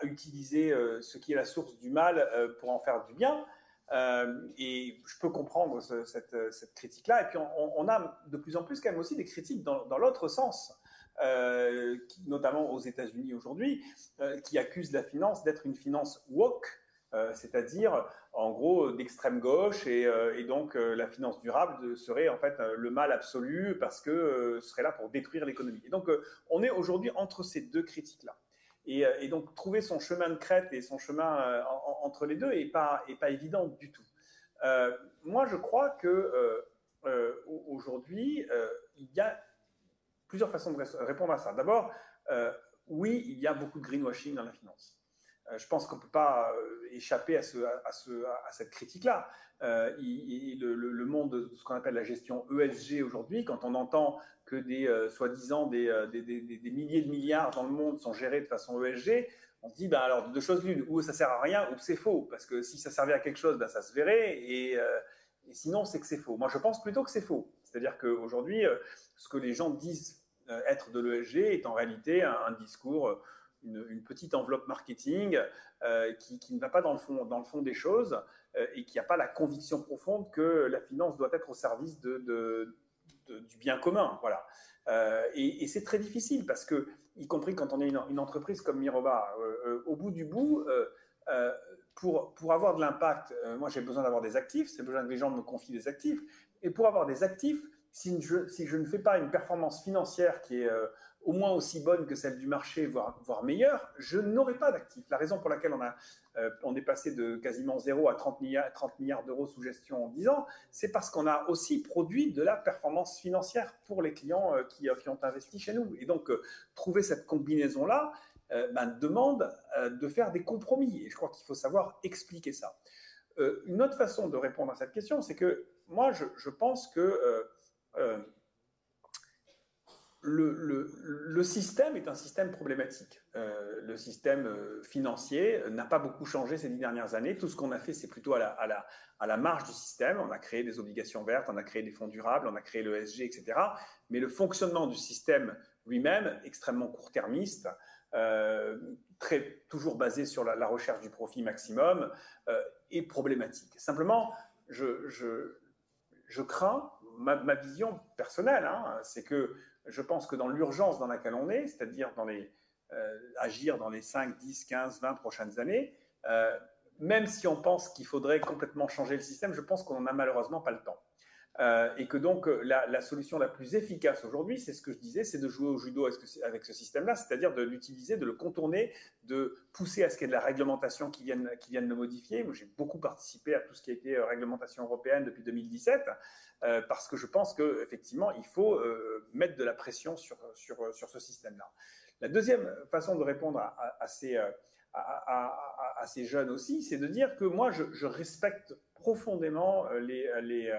utiliser ce qui est la source du mal pour en faire du bien. Et je peux comprendre cette critique-là. Et puis, on a de plus en plus quand même aussi des critiques dans l'autre sens. Notamment aux États-Unis aujourd'hui, qui accusent la finance d'être une finance woke, c'est-à-dire en gros d'extrême gauche, et donc la finance durable serait en fait le mal absolu parce que ce serait là pour détruire l'économie. Et donc on est aujourd'hui entre ces deux critiques-là. Et donc trouver son chemin de crête et son chemin entre les deux n'est pas évident du tout. Moi, je crois que aujourd'hui, il y a plusieurs façons de répondre à ça. D'abord, oui, il y a beaucoup de greenwashing dans la finance. Je pense qu'on ne peut pas échapper à cette critique-là. Le monde de ce qu'on appelle la gestion ESG aujourd'hui, quand on entend que soi-disant des milliers de milliards dans le monde sont gérés de façon ESG, on se dit, alors deux choses l'une, ou ça ne sert à rien, ou c'est faux. Parce que si ça servait à quelque chose, ça se verrait, et sinon, c'est que c'est faux. Moi, je pense plutôt que c'est faux. C'est-à-dire qu'aujourd'hui, ce que les gens disent être de l'ESG est en réalité un discours une petite enveloppe marketing qui ne va pas dans le fond des choses et qui n'a pas la conviction profonde que la finance doit être au service du bien commun. Voilà. Et c'est très difficile parce que, y compris quand on est une entreprise comme Mirova, au bout du bout, pour avoir de l'impact, moi j'ai besoin d'avoir des actifs, j'ai besoin que les gens me confient des actifs. Et pour avoir des actifs, si je ne fais pas une performance financière qui est au moins aussi bonne que celle du marché, voire meilleure, je n'aurai pas d'actifs. La raison pour laquelle on est passé de quasiment 0 à 30 milliards d'euros sous gestion en 10 ans, c'est parce qu'on a aussi produit de la performance financière pour les clients qui ont investi chez nous. Et donc, trouver cette combinaison-là demande de faire des compromis. Et je crois qu'il faut savoir expliquer ça. Une autre façon de répondre à cette question, c'est que moi, je pense que le système est un système problématique. Le système financier n'a pas beaucoup changé ces 10 dernières années. Tout ce qu'on a fait, c'est plutôt à la marge du système. On a créé des obligations vertes, on a créé des fonds durables, on a créé le ESG, etc. Mais le fonctionnement du système lui-même, extrêmement court-termiste, toujours basé sur la recherche du profit maximum, est problématique. Simplement, je crains, ma vision personnelle, c'est que je pense que dans l'urgence dans laquelle on est, c'est-à-dire agir dans les 5, 10, 15, 20 prochaines années, même si on pense qu'il faudrait complètement changer le système, je pense qu'on n'en a malheureusement pas le temps. Et que donc la solution la plus efficace aujourd'hui, c'est ce que je disais, c'est de jouer au judo avec ce système-là, c'est-à-dire de l'utiliser, de le contourner, de pousser à ce qu'il y ait de la réglementation qui vienne le modifier. Moi, j'ai beaucoup participé à tout ce qui a été réglementation européenne depuis 2017, parce que je pense qu'effectivement, il faut mettre de la pression sur ce système-là. La deuxième façon de répondre à ces jeunes aussi, c'est de dire que moi, je respecte profondément les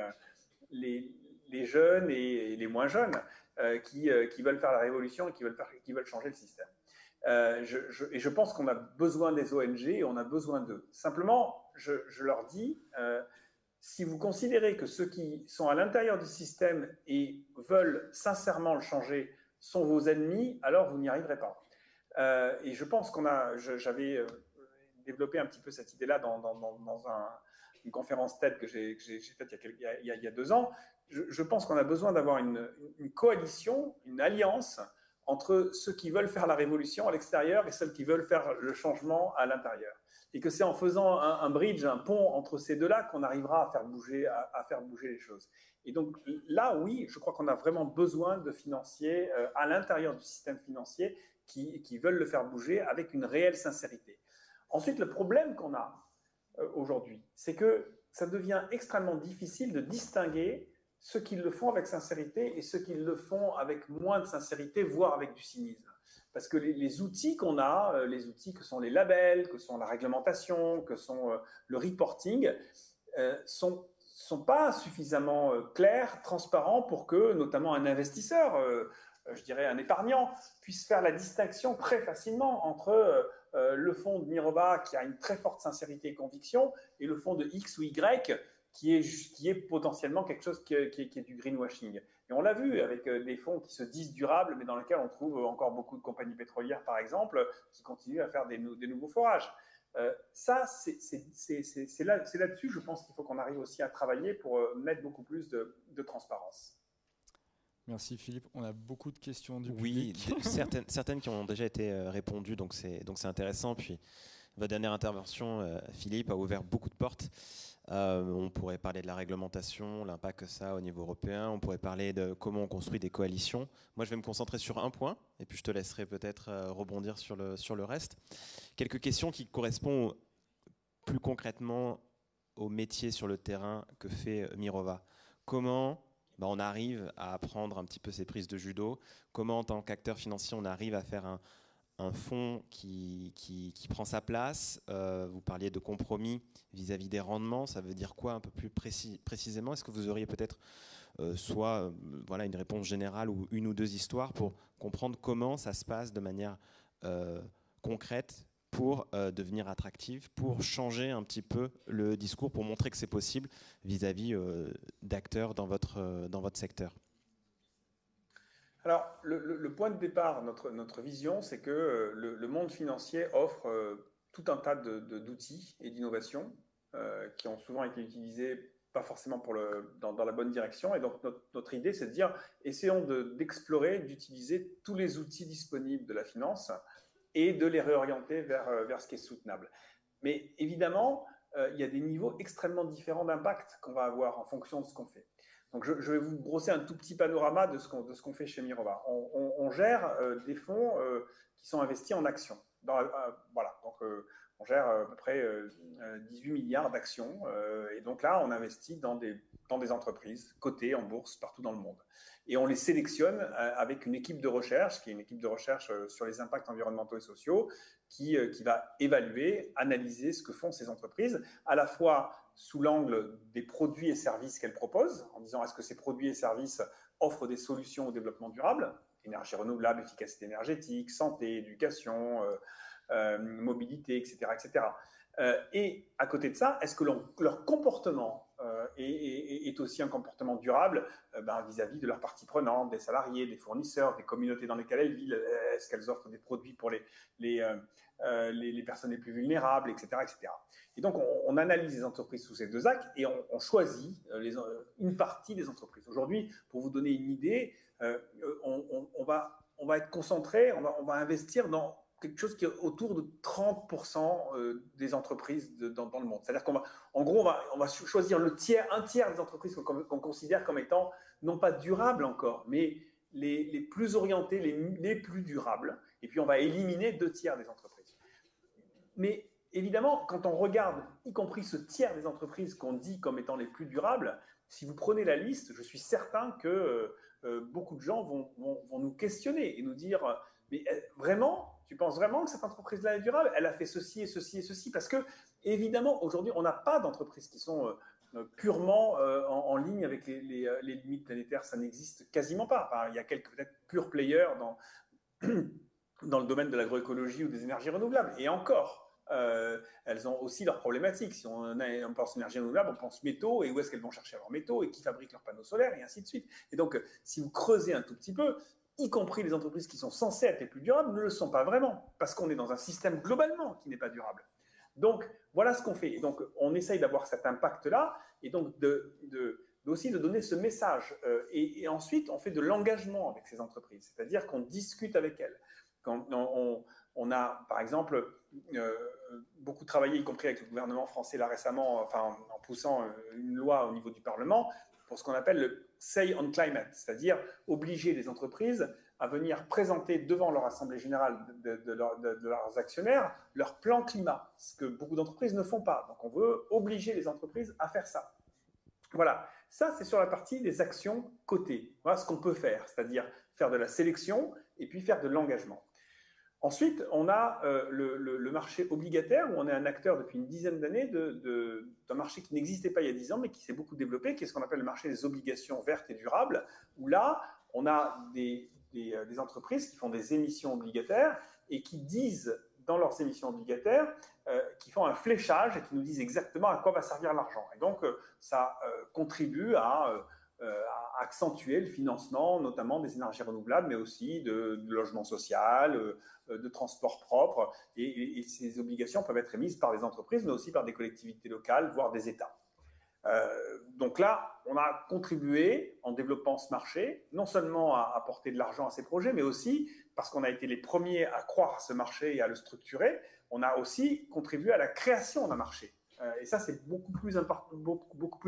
jeunes et les moins jeunes qui veulent faire la révolution et qui veulent changer le système. Et je pense qu'on a besoin des ONG et on a besoin d'eux. Simplement, je leur dis, si vous considérez que ceux qui sont à l'intérieur du système et veulent sincèrement le changer sont vos ennemis, alors vous n'y arriverez pas. Et je pense j'avais développé un petit peu cette idée-là dans une conférence TED que j'ai faite il y a 2 ans. Je pense qu'on a besoin d'avoir une coalition, une alliance entre ceux qui veulent faire la révolution à l'extérieur et ceux qui veulent faire le changement à l'intérieur. Et que c'est en faisant un bridge, un pont entre ces deux-là qu'on arrivera à faire bouger les choses. Et donc là, oui, je crois qu'on a vraiment besoin de financiers à l'intérieur du système financier qui veulent le faire bouger avec une réelle sincérité. Ensuite, le problème qu'on a aujourd'hui, c'est que ça devient extrêmement difficile de distinguer ceux qui le font avec sincérité et ceux qui le font avec moins de sincérité, voire avec du cynisme. Parce que les outils qu'on a, les outils que sont les labels, que sont la réglementation, que sont le reporting, sont pas suffisamment clairs, transparents pour que, notamment un investisseur, je dirais un épargnant, puisse faire la distinction très facilement entre le fonds de Mirova qui a une très forte sincérité et conviction et le fonds de X ou Y qui est potentiellement quelque chose qui est du greenwashing. Et on l'a vu avec des fonds qui se disent durables, mais dans lesquels on trouve encore beaucoup de compagnies pétrolières, par exemple, qui continuent à faire des nouveaux forages. Ça, c'est là-dessus, je pense qu'il faut qu'on arrive aussi à travailler pour mettre beaucoup plus de transparence. Merci Philippe. On a beaucoup de questions du public. Oui, certaines qui ont déjà été répondues, donc c'est intéressant. Puis votre dernière intervention, Philippe, a ouvert beaucoup de portes. On pourrait parler de la réglementation, l'impact que ça a au niveau européen. On pourrait parler de comment on construit des coalitions. Moi, je vais me concentrer sur un point, et puis je te laisserai peut-être rebondir sur le reste. Quelques questions qui correspondent plus concrètement au métier sur le terrain que fait Mirova. Comment on arrive à apprendre un petit peu ces prises de judo? Comment, en tant qu'acteur financier, on arrive à faire un fonds qui prend sa place? Vous parliez de compromis vis-à-vis des rendements. Ça veut dire quoi un peu plus précisément? Est-ce que vous auriez peut-être soit une réponse générale ou une ou deux histoires pour comprendre comment ça se passe de manière concrète pour devenir attractif, pour changer un petit peu le discours, pour montrer que c'est possible vis-à-vis d'acteurs dans votre secteur? Alors, le point de départ, notre vision, c'est que le monde financier offre tout un tas d'outils et d'innovations qui ont souvent été utilisés pas forcément dans la bonne direction. Et donc, notre idée, c'est de dire, essayons d'explorer, d'utiliser tous les outils disponibles de la finance et de les réorienter vers ce qui est soutenable. Mais évidemment, il y a des niveaux extrêmement différents d'impact qu'on va avoir en fonction de ce qu'on fait. Donc, je vais vous brosser un tout petit panorama de ce qu'on fait chez Mirova. On gère des fonds qui sont investis en actions. Voilà, donc on gère à peu près 18 milliards d'actions. Et donc là, on investit dans des entreprises cotées en bourse partout dans le monde. Et on les sélectionne avec une équipe de recherche, qui est une équipe de recherche sur les impacts environnementaux et sociaux, qui va évaluer, analyser ce que font ces entreprises, à la fois sous l'angle des produits et services qu'elles proposent, en disant est-ce que ces produits et services offrent des solutions au développement durable, énergie renouvelable, efficacité énergétique, santé, éducation, mobilité, etc. etc. Et à côté de ça, est-ce que leur comportement est aussi un comportement durable vis-à-vis de leurs parties prenantes, des salariés, des fournisseurs, des communautés dans lesquelles elles vivent? Est-ce qu'elles offrent des produits pour les personnes les plus vulnérables, etc. etc. Et donc, on analyse les entreprises sous ces deux axes et on choisit une partie des entreprises. Aujourd'hui, pour vous donner une idée, on va être concentré, on va investir dans quelque chose qui est autour de 30% des entreprises dans le monde. C'est-à-dire qu'en gros, on va choisir un tiers des entreprises qu'on considère comme étant non pas durables encore, mais les plus orientées, les plus durables. Et puis, on va éliminer 2 tiers des entreprises. Mais évidemment, quand on regarde, y compris ce tiers des entreprises qu'on dit comme étant les plus durables, si vous prenez la liste, je suis certain que beaucoup de gens vont nous questionner et nous dire mais vraiment, tu penses vraiment que cette entreprise-là est durable? Elle a fait ceci et ceci et ceci. Parce que, évidemment, aujourd'hui, on n'a pas d'entreprises qui sont purement en ligne avec les limites planétaires. Ça n'existe quasiment pas. Enfin, il y a quelques peut-être pure players dans le domaine de l'agroécologie ou des énergies renouvelables. Et encore, elles ont aussi leurs problématiques. Si on pense énergie renouvelable, on pense métaux, et où est-ce qu'elles vont chercher leurs métaux, et qui fabrique leurs panneaux solaires, et ainsi de suite. Et donc, si vous creusez un tout petit peu, y compris les entreprises qui sont censées être les plus durables, ne le sont pas vraiment, parce qu'on est dans un système globalement qui n'est pas durable. Donc, voilà ce qu'on fait. Et donc, on essaye d'avoir cet impact-là, et donc aussi de donner ce message. Et ensuite, on fait de l'engagement avec ces entreprises, c'est-à-dire qu'on discute avec elles. Quand on a, par exemple, beaucoup travaillé, y compris avec le gouvernement français là récemment, enfin, en poussant une loi au niveau du Parlement, pour ce qu'on appelle le Say on Climate, c'est-à-dire obliger les entreprises à venir présenter devant leur assemblée générale de leurs actionnaires leur plan climat, ce que beaucoup d'entreprises ne font pas. Donc on veut obliger les entreprises à faire ça. Voilà, ça c'est sur la partie des actions cotées. Voilà ce qu'on peut faire, c'est-à-dire faire de la sélection et puis faire de l'engagement. Ensuite, on a le marché obligataire, où on est un acteur depuis une dizaine d'années d'un marché qui n'existait pas il y a 10 ans, mais qui s'est beaucoup développé, qui est ce qu'on appelle le marché des obligations vertes et durables, où là, on a des entreprises qui font des émissions obligataires et qui disent dans leurs émissions obligataires, qui font un fléchage et qui nous disent exactement à quoi va servir l'argent. Et donc, ça contribue à accentuer le financement, notamment des énergies renouvelables, mais aussi de logement social, de transport propre. Et ces obligations peuvent être émises par des entreprises, mais aussi par des collectivités locales, voire des États. Donc là, on a contribué en développant ce marché, non seulement à apporter de l'argent à ces projets, mais aussi, parce qu'on a été les premiers à croire à ce marché et à le structurer, on a aussi contribué à la création d'un marché. Et ça, c'est beaucoup plus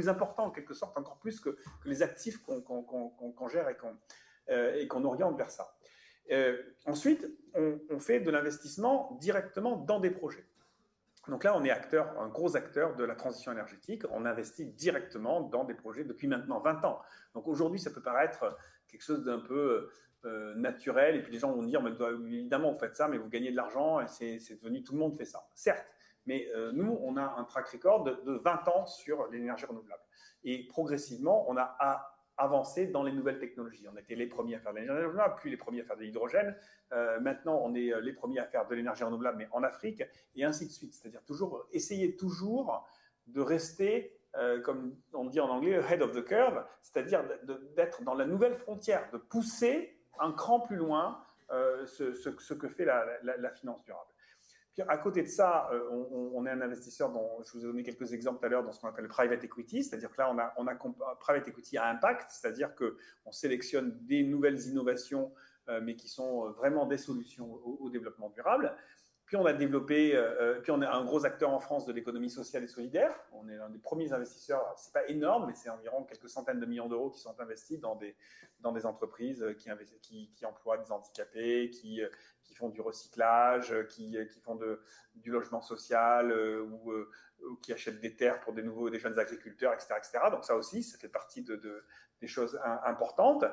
important, en quelque sorte, encore plus que les actifs qu'on gère et qu'on oriente vers ça. Ensuite, on fait de l'investissement directement dans des projets. Donc là, on est un gros acteur de la transition énergétique. On investit directement dans des projets depuis maintenant 20 ans. Donc aujourd'hui, ça peut paraître quelque chose d'un peu naturel. Et puis les gens vont dire, mais évidemment, vous faites ça, mais vous gagnez de l'argent et c'est devenu, tout le monde fait ça. Certes, mais nous, on a un track record de 20 ans sur l'énergie renouvelable. Et progressivement, on a avancé dans les nouvelles technologies. On a été les premiers à faire de l'énergie renouvelable, puis les premiers à faire de l'hydrogène. Maintenant, on est les premiers à faire de l'énergie renouvelable, mais en Afrique, et ainsi de suite. C'est-à-dire essayer toujours de rester, comme on dit en anglais, ahead of the curve, c'est-à-dire d'être dans la nouvelle frontière, de pousser un cran plus loin ce que fait la finance durable. Puis à côté de ça, on est un investisseur dont je vous ai donné quelques exemples tout à l'heure dans ce qu'on appelle le private equity, c'est-à-dire que là, on a private equity à impact, c'est-à-dire qu'on sélectionne des nouvelles innovations, mais qui sont vraiment des solutions au développement durable. Puis on a développé, puis on est un gros acteur en France de l'économie sociale et solidaire. On est l'un des premiers investisseurs. C'est pas énorme, mais c'est environ quelques centaines de millions d'euros qui sont investis dans des entreprises qui emploient des handicapés, qui font du recyclage, qui font du logement social ou qui achètent des terres pour des jeunes agriculteurs, etc., etc. Donc ça aussi, ça fait partie des choses importantes.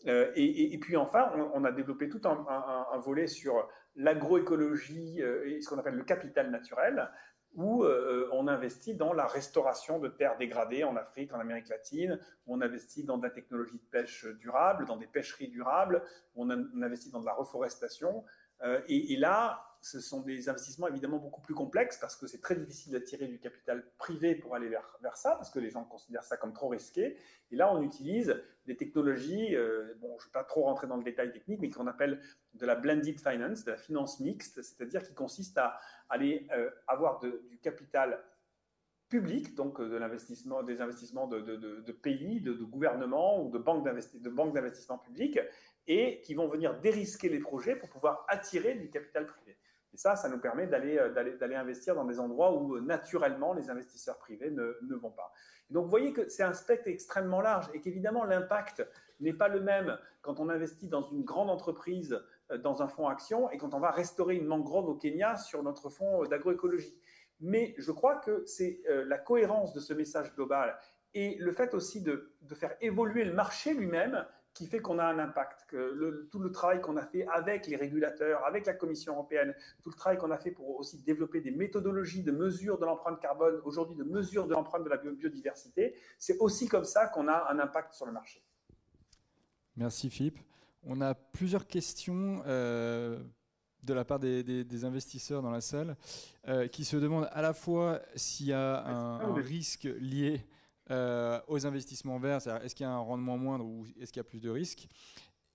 Et puis enfin, on a développé tout un volet sur l'agroécologie et ce qu'on appelle le capital naturel, où on investit dans la restauration de terres dégradées en Afrique, en Amérique latine, où on investit dans de la technologie de pêche durable, dans des pêcheries durables, où on investit dans de la reforestation. Et là, ce sont des investissements évidemment beaucoup plus complexes parce que c'est très difficile d'attirer du capital privé pour aller vers ça, parce que les gens considèrent ça comme trop risqué. Et là, on utilise des technologies, bon, je ne vais pas trop rentrer dans le détail technique, mais qu'on appelle de la blended finance, de la finance mixte, c'est-à-dire qui consiste à aller avoir du capital public, donc des investissements de pays, de gouvernements ou de banques d'investissement publiques, et qui vont venir dérisquer les projets pour pouvoir attirer du capital privé. Et ça nous permet d'aller investir dans des endroits où naturellement les investisseurs privés ne vont pas. Et donc vous voyez que c'est un spectre extrêmement large et qu'évidemment l'impact n'est pas le même quand on investit dans une grande entreprise dans un fonds action et quand on va restaurer une mangrove au Kenya sur notre fonds d'agroécologie. Mais je crois que c'est la cohérence de ce message global et le fait aussi de faire évoluer le marché lui-même qui fait qu'on a un impact. Tout le travail qu'on a fait avec les régulateurs, avec la Commission européenne, tout le travail qu'on a fait pour aussi développer des méthodologies de mesure de l'empreinte carbone, aujourd'hui de mesure de l'empreinte de la biodiversité, c'est aussi comme ça qu'on a un impact sur le marché. Merci Philippe. On a plusieurs questions de la part des investisseurs dans la salle qui se demandent à la fois s'il y a un risque lié aux investissements verts, c'est-à-dire est-ce qu'il y a un rendement moindre ou est-ce qu'il y a plus de risques,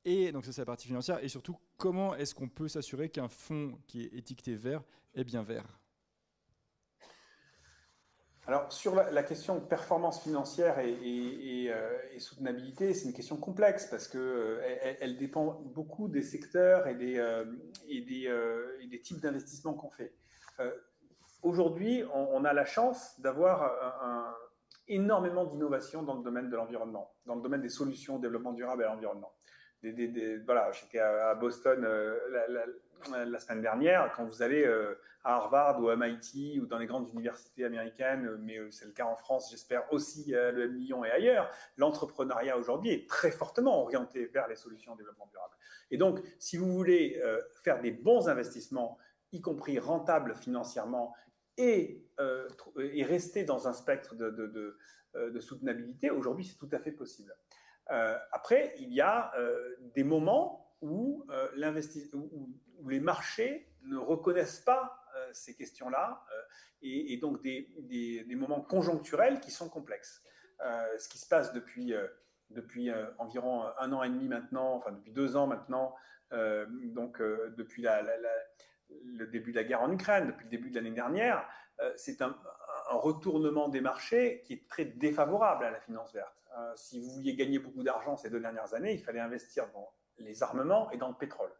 et donc ça c'est la partie financière, et surtout comment est-ce qu'on peut s'assurer qu'un fonds qui est étiqueté vert est bien vert? Alors sur la question de performance financière et soutenabilité, c'est une question complexe parce que elle dépend beaucoup des secteurs et des types d'investissements qu'on fait. Aujourd'hui, on a la chance d'avoir énormément d'innovations dans le domaine de l'environnement, dans le domaine des solutions au développement durable et à l'environnement. Voilà, j'étais à Boston la semaine dernière. Quand vous allez à Harvard ou à MIT ou dans les grandes universités américaines, mais c'est le cas en France, j'espère aussi à l'EM Lyon et ailleurs, l'entrepreneuriat aujourd'hui est très fortement orienté vers les solutions au développement durable. Et donc, si vous voulez faire des bons investissements, y compris rentables financièrement, et rester dans un spectre de soutenabilité, aujourd'hui, c'est tout à fait possible. Après, il y a des moments où les marchés ne reconnaissent pas ces questions-là et donc des moments conjoncturels qui sont complexes. Ce qui se passe depuis environ 1 an et demi maintenant, enfin depuis 2 ans maintenant, depuis le début de la guerre en Ukraine, depuis le début de l'année dernière, c'est un retournement des marchés qui est très défavorable à la finance verte. Si vous vouliez gagner beaucoup d'argent ces 2 dernières années, il fallait investir dans les armements et dans le pétrole.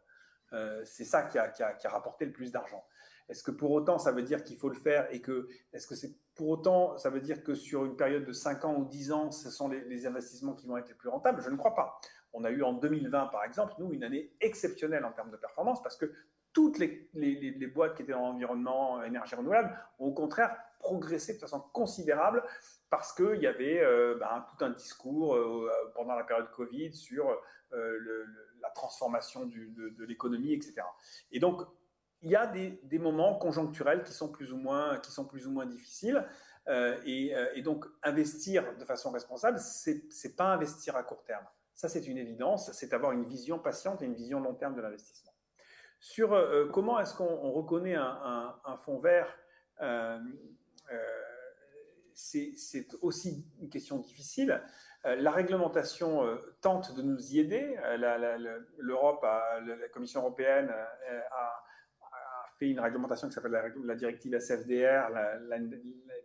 C'est ça qui a rapporté le plus d'argent. Est-ce que pour autant ça veut dire qu'il faut le faire est-ce que c'est pour autant ça veut dire que sur une période de 5 ans ou 10 ans, ce sont les investissements qui vont être les plus rentables? Je ne crois pas. On a eu en 2020 par exemple, nous, une année exceptionnelle en termes de performance parce que toutes les boîtes qui étaient dans l'environnement énergie renouvelable ont au contraire progressé de façon considérable parce qu'il y avait tout un discours pendant la période Covid sur la transformation de l'économie, etc. Et donc, il y a des moments conjoncturels qui sont plus ou moins difficiles. Et donc, investir de façon responsable, c'est pas investir à court terme. Ça, c'est une évidence. C'est avoir une vision patiente et une vision long terme de l'investissement. Sur comment est-ce qu'on reconnaît un fonds vert, c'est aussi une question difficile. La réglementation tente de nous y aider. L'Europe, la Commission européenne a fait une réglementation qui s'appelle la directive SFDR,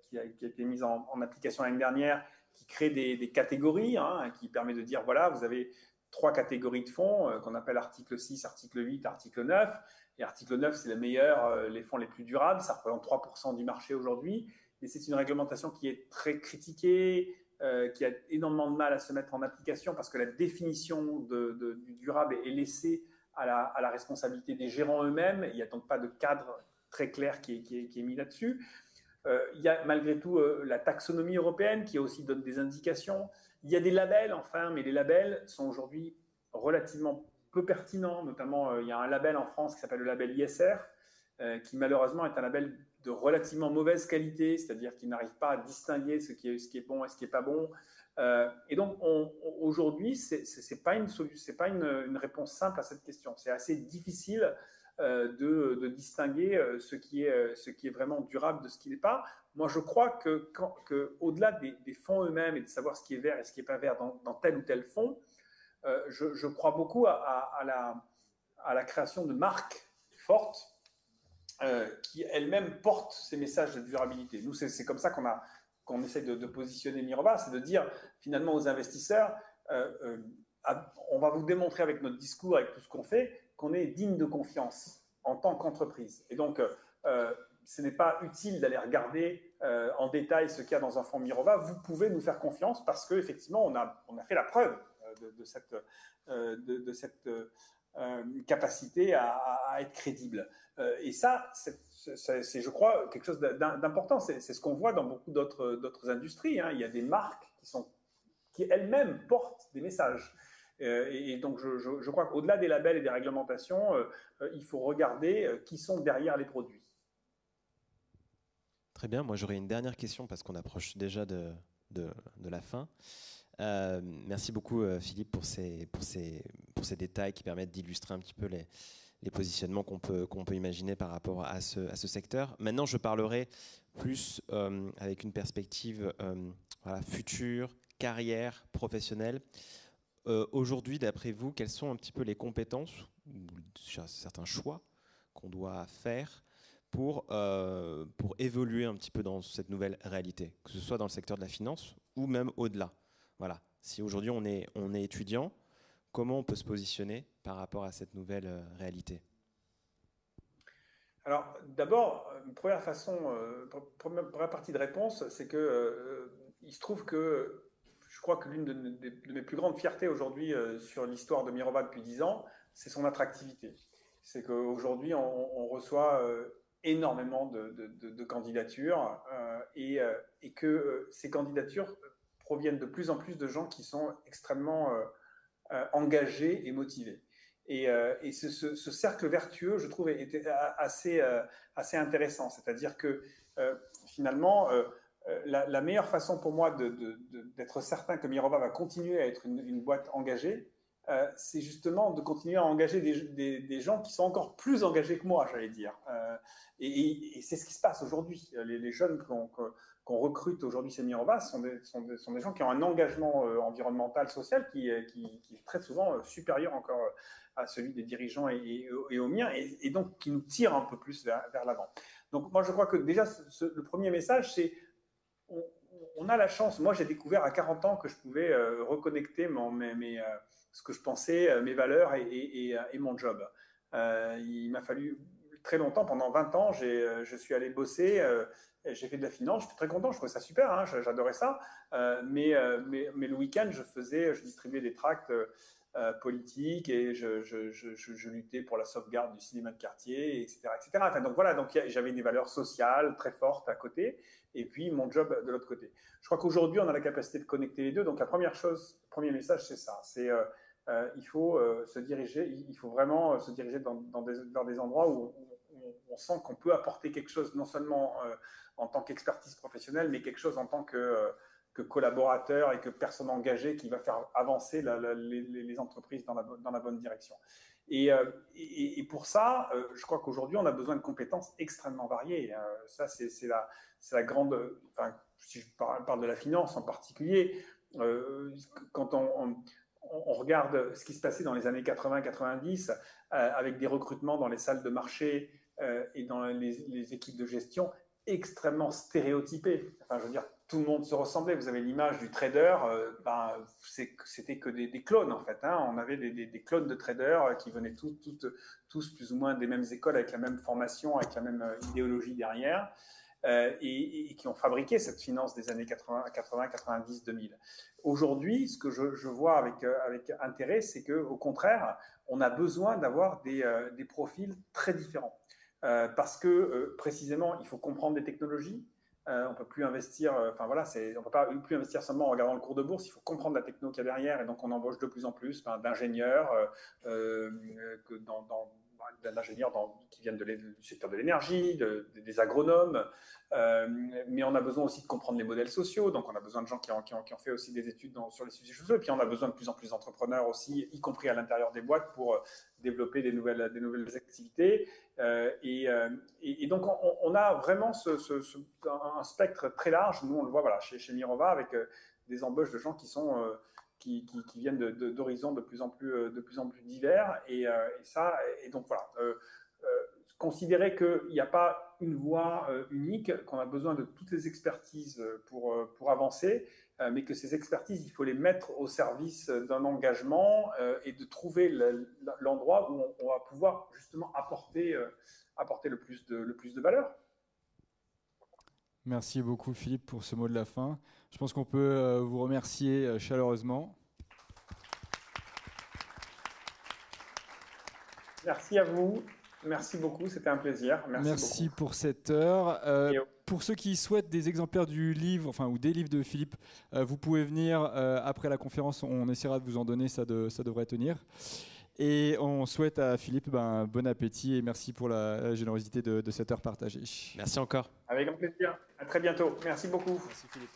qui a été mise en application l'année dernière, qui crée des catégories, qui permet de dire, voilà, vous avez 3 catégories de fonds qu'on appelle article 6, article 8, article 9. Et article 9, c'est les fonds les plus durables, ça représente 3% du marché aujourd'hui. Et c'est une réglementation qui est très critiquée, qui a énormément de mal à se mettre en application parce que la définition du durable est laissée à la responsabilité des gérants eux-mêmes. Il n'y a donc pas de cadre très clair qui est mis là-dessus. Il y a malgré tout la taxonomie européenne qui aussi donne des indications. Il y a des labels, enfin, mais les labels sont aujourd'hui relativement peu pertinents. Notamment, il y a un label en France qui s'appelle le label ISR, qui malheureusement est un label de relativement mauvaise qualité, c'est-à-dire qu'il n'arrive pas à distinguer ce qui est bon et ce qui n'est pas bon. Et donc, aujourd'hui, ce n'est pas une réponse simple à cette question. C'est assez difficile de distinguer ce qui est vraiment durable de ce qui n'est pas. Moi, je crois qu'au-delà des fonds eux-mêmes et de savoir ce qui est vert et ce qui n'est pas vert dans tel ou tel fonds, je crois beaucoup à la création de marques fortes qui elles-mêmes portent ces messages de durabilité. Nous, c'est comme ça qu'on essaie de positionner Mirova, c'est de dire finalement aux investisseurs, on va vous démontrer avec notre discours, avec tout ce qu'on fait, qu'on est digne de confiance en tant qu'entreprise. Et donc, ce n'est pas utile d'aller regarder en détail ce qu'il y a dans un fonds Mirova. Vous pouvez nous faire confiance parce qu'effectivement, on a fait la preuve de cette capacité à être crédible. Et ça, c'est, je crois, quelque chose d'important. C'est ce qu'on voit dans beaucoup d'autres industries. Il y a des marques qui elles-mêmes portent des messages. Et donc, je crois qu'au-delà des labels et des réglementations, il faut regarder qui sont derrière les produits. Très bien. Moi, j'aurais une dernière question parce qu'on approche déjà de la fin. Merci beaucoup, Philippe, pour ces détails qui permettent d'illustrer un petit peu les positionnements qu'on peut imaginer par rapport à ce secteur. Maintenant, je parlerai plus avec une perspective future, carrière, professionnelle. Aujourd'hui, d'après vous, quelles sont un petit peu les compétences ou certains choix qu'on doit faire pour évoluer un petit peu dans cette nouvelle réalité, que ce soit dans le secteur de la finance ou même au-delà? Voilà. Si aujourd'hui on est étudiant, comment on peut se positionner par rapport à cette nouvelle réalité? Alors, d'abord, première partie de réponse, c'est que il se trouve que je crois que l'une de mes plus grandes fiertés aujourd'hui sur l'histoire de Mirova depuis 10 ans, c'est son attractivité. C'est qu'aujourd'hui, on reçoit énormément de candidatures et que ces candidatures proviennent de plus en plus de gens qui sont extrêmement engagés et motivés. Et ce cercle vertueux, je trouve, était assez intéressant. C'est-à-dire que finalement, la meilleure façon pour moi d'être certain que Mirova va continuer à être une boîte engagée, c'est justement de continuer à engager des gens qui sont encore plus engagés que moi, j'allais dire. Et c'est ce qui se passe aujourd'hui. Les jeunes qu'on recrute aujourd'hui chez Mirova sont des gens qui ont un engagement environnemental, social qui est très souvent supérieur encore à celui des dirigeants et au mien, et donc qui nous tire un peu plus vers l'avant. Donc moi je crois que déjà le premier message, c'est on a la chance, moi j'ai découvert à 40 ans que je pouvais reconnecter ce que je pensais, mes valeurs et mon job. Il m'a fallu très longtemps, pendant 20 ans, je suis allé bosser, j'ai fait de la finance, j'étais très content, je trouvais ça super, hein, j'adorais ça, mais le week-end, je distribuais des tracts politiques et je luttais pour la sauvegarde du cinéma de quartier, etc. etc. Enfin, donc voilà, donc j'avais des valeurs sociales très fortes à côté, et puis mon job de l'autre côté. Je crois qu'aujourd'hui, on a la capacité de connecter les deux, donc la première chose, le premier message, c'est ça, c'est il faut vraiment se diriger dans des endroits où on sent qu'on peut apporter quelque chose, non seulement en tant qu'expertise professionnelle, mais quelque chose en tant que collaborateur et que personne engagée qui va faire avancer les entreprises dans la bonne direction. Et pour ça, je crois qu'aujourd'hui, on a besoin de compétences extrêmement variées. Ça, c'est la grande... Enfin, si je parle de la finance en particulier, quand on regarde ce qui se passait dans les années 80-90 avec des recrutements dans les salles de marché et dans les équipes de gestion extrêmement stéréotypés. Enfin, je veux dire, tout le monde se ressemblait. Vous avez l'image du trader, c'était que des clones en fait. On avait des clones de traders qui venaient tous plus ou moins des mêmes écoles, avec la même formation, avec la même idéologie derrière. Et qui ont fabriqué cette finance des années 80, 90, 2000. Aujourd'hui, ce que je vois avec intérêt, c'est qu'au contraire, on a besoin d'avoir des profils très différents. Parce que précisément, il faut comprendre les technologies. On ne peut plus investir, on ne peut pas plus investir seulement en regardant le cours de bourse. Il faut comprendre la techno qu'il y a derrière, et donc on embauche de plus en plus d'ingénieurs d'ingénieurs qui viennent du secteur de l'énergie, des agronomes, mais on a besoin aussi de comprendre les modèles sociaux, donc on a besoin de gens qui ont fait aussi des études sur les sujets sociaux, et puis on a besoin de plus en plus d'entrepreneurs aussi, y compris à l'intérieur des boîtes, pour développer des nouvelles activités. Et donc on a vraiment un spectre très large. Nous, on le voit chez Mirova, avec des embauches de gens qui viennent d'horizons de plus en plus divers, et donc voilà, considérer qu'il n'y a pas une voie unique, qu'on a besoin de toutes les expertises pour avancer, mais que ces expertises, il faut les mettre au service d'un engagement et de trouver l'endroit où on va pouvoir justement apporter le plus de valeur. Merci beaucoup Philippe pour ce mot de la fin. Je pense qu'on peut vous remercier chaleureusement. Merci à vous. Merci beaucoup, c'était un plaisir. Merci pour cette heure. Pour ceux qui souhaitent des exemplaires du livre, ou des livres de Philippe, vous pouvez venir après la conférence. On essaiera de vous en donner, ça devrait tenir. Et on souhaite à Philippe bon appétit, et merci pour la générosité de cette heure partagée. Merci encore. Avec un plaisir. À très bientôt. Merci beaucoup. Merci Philippe.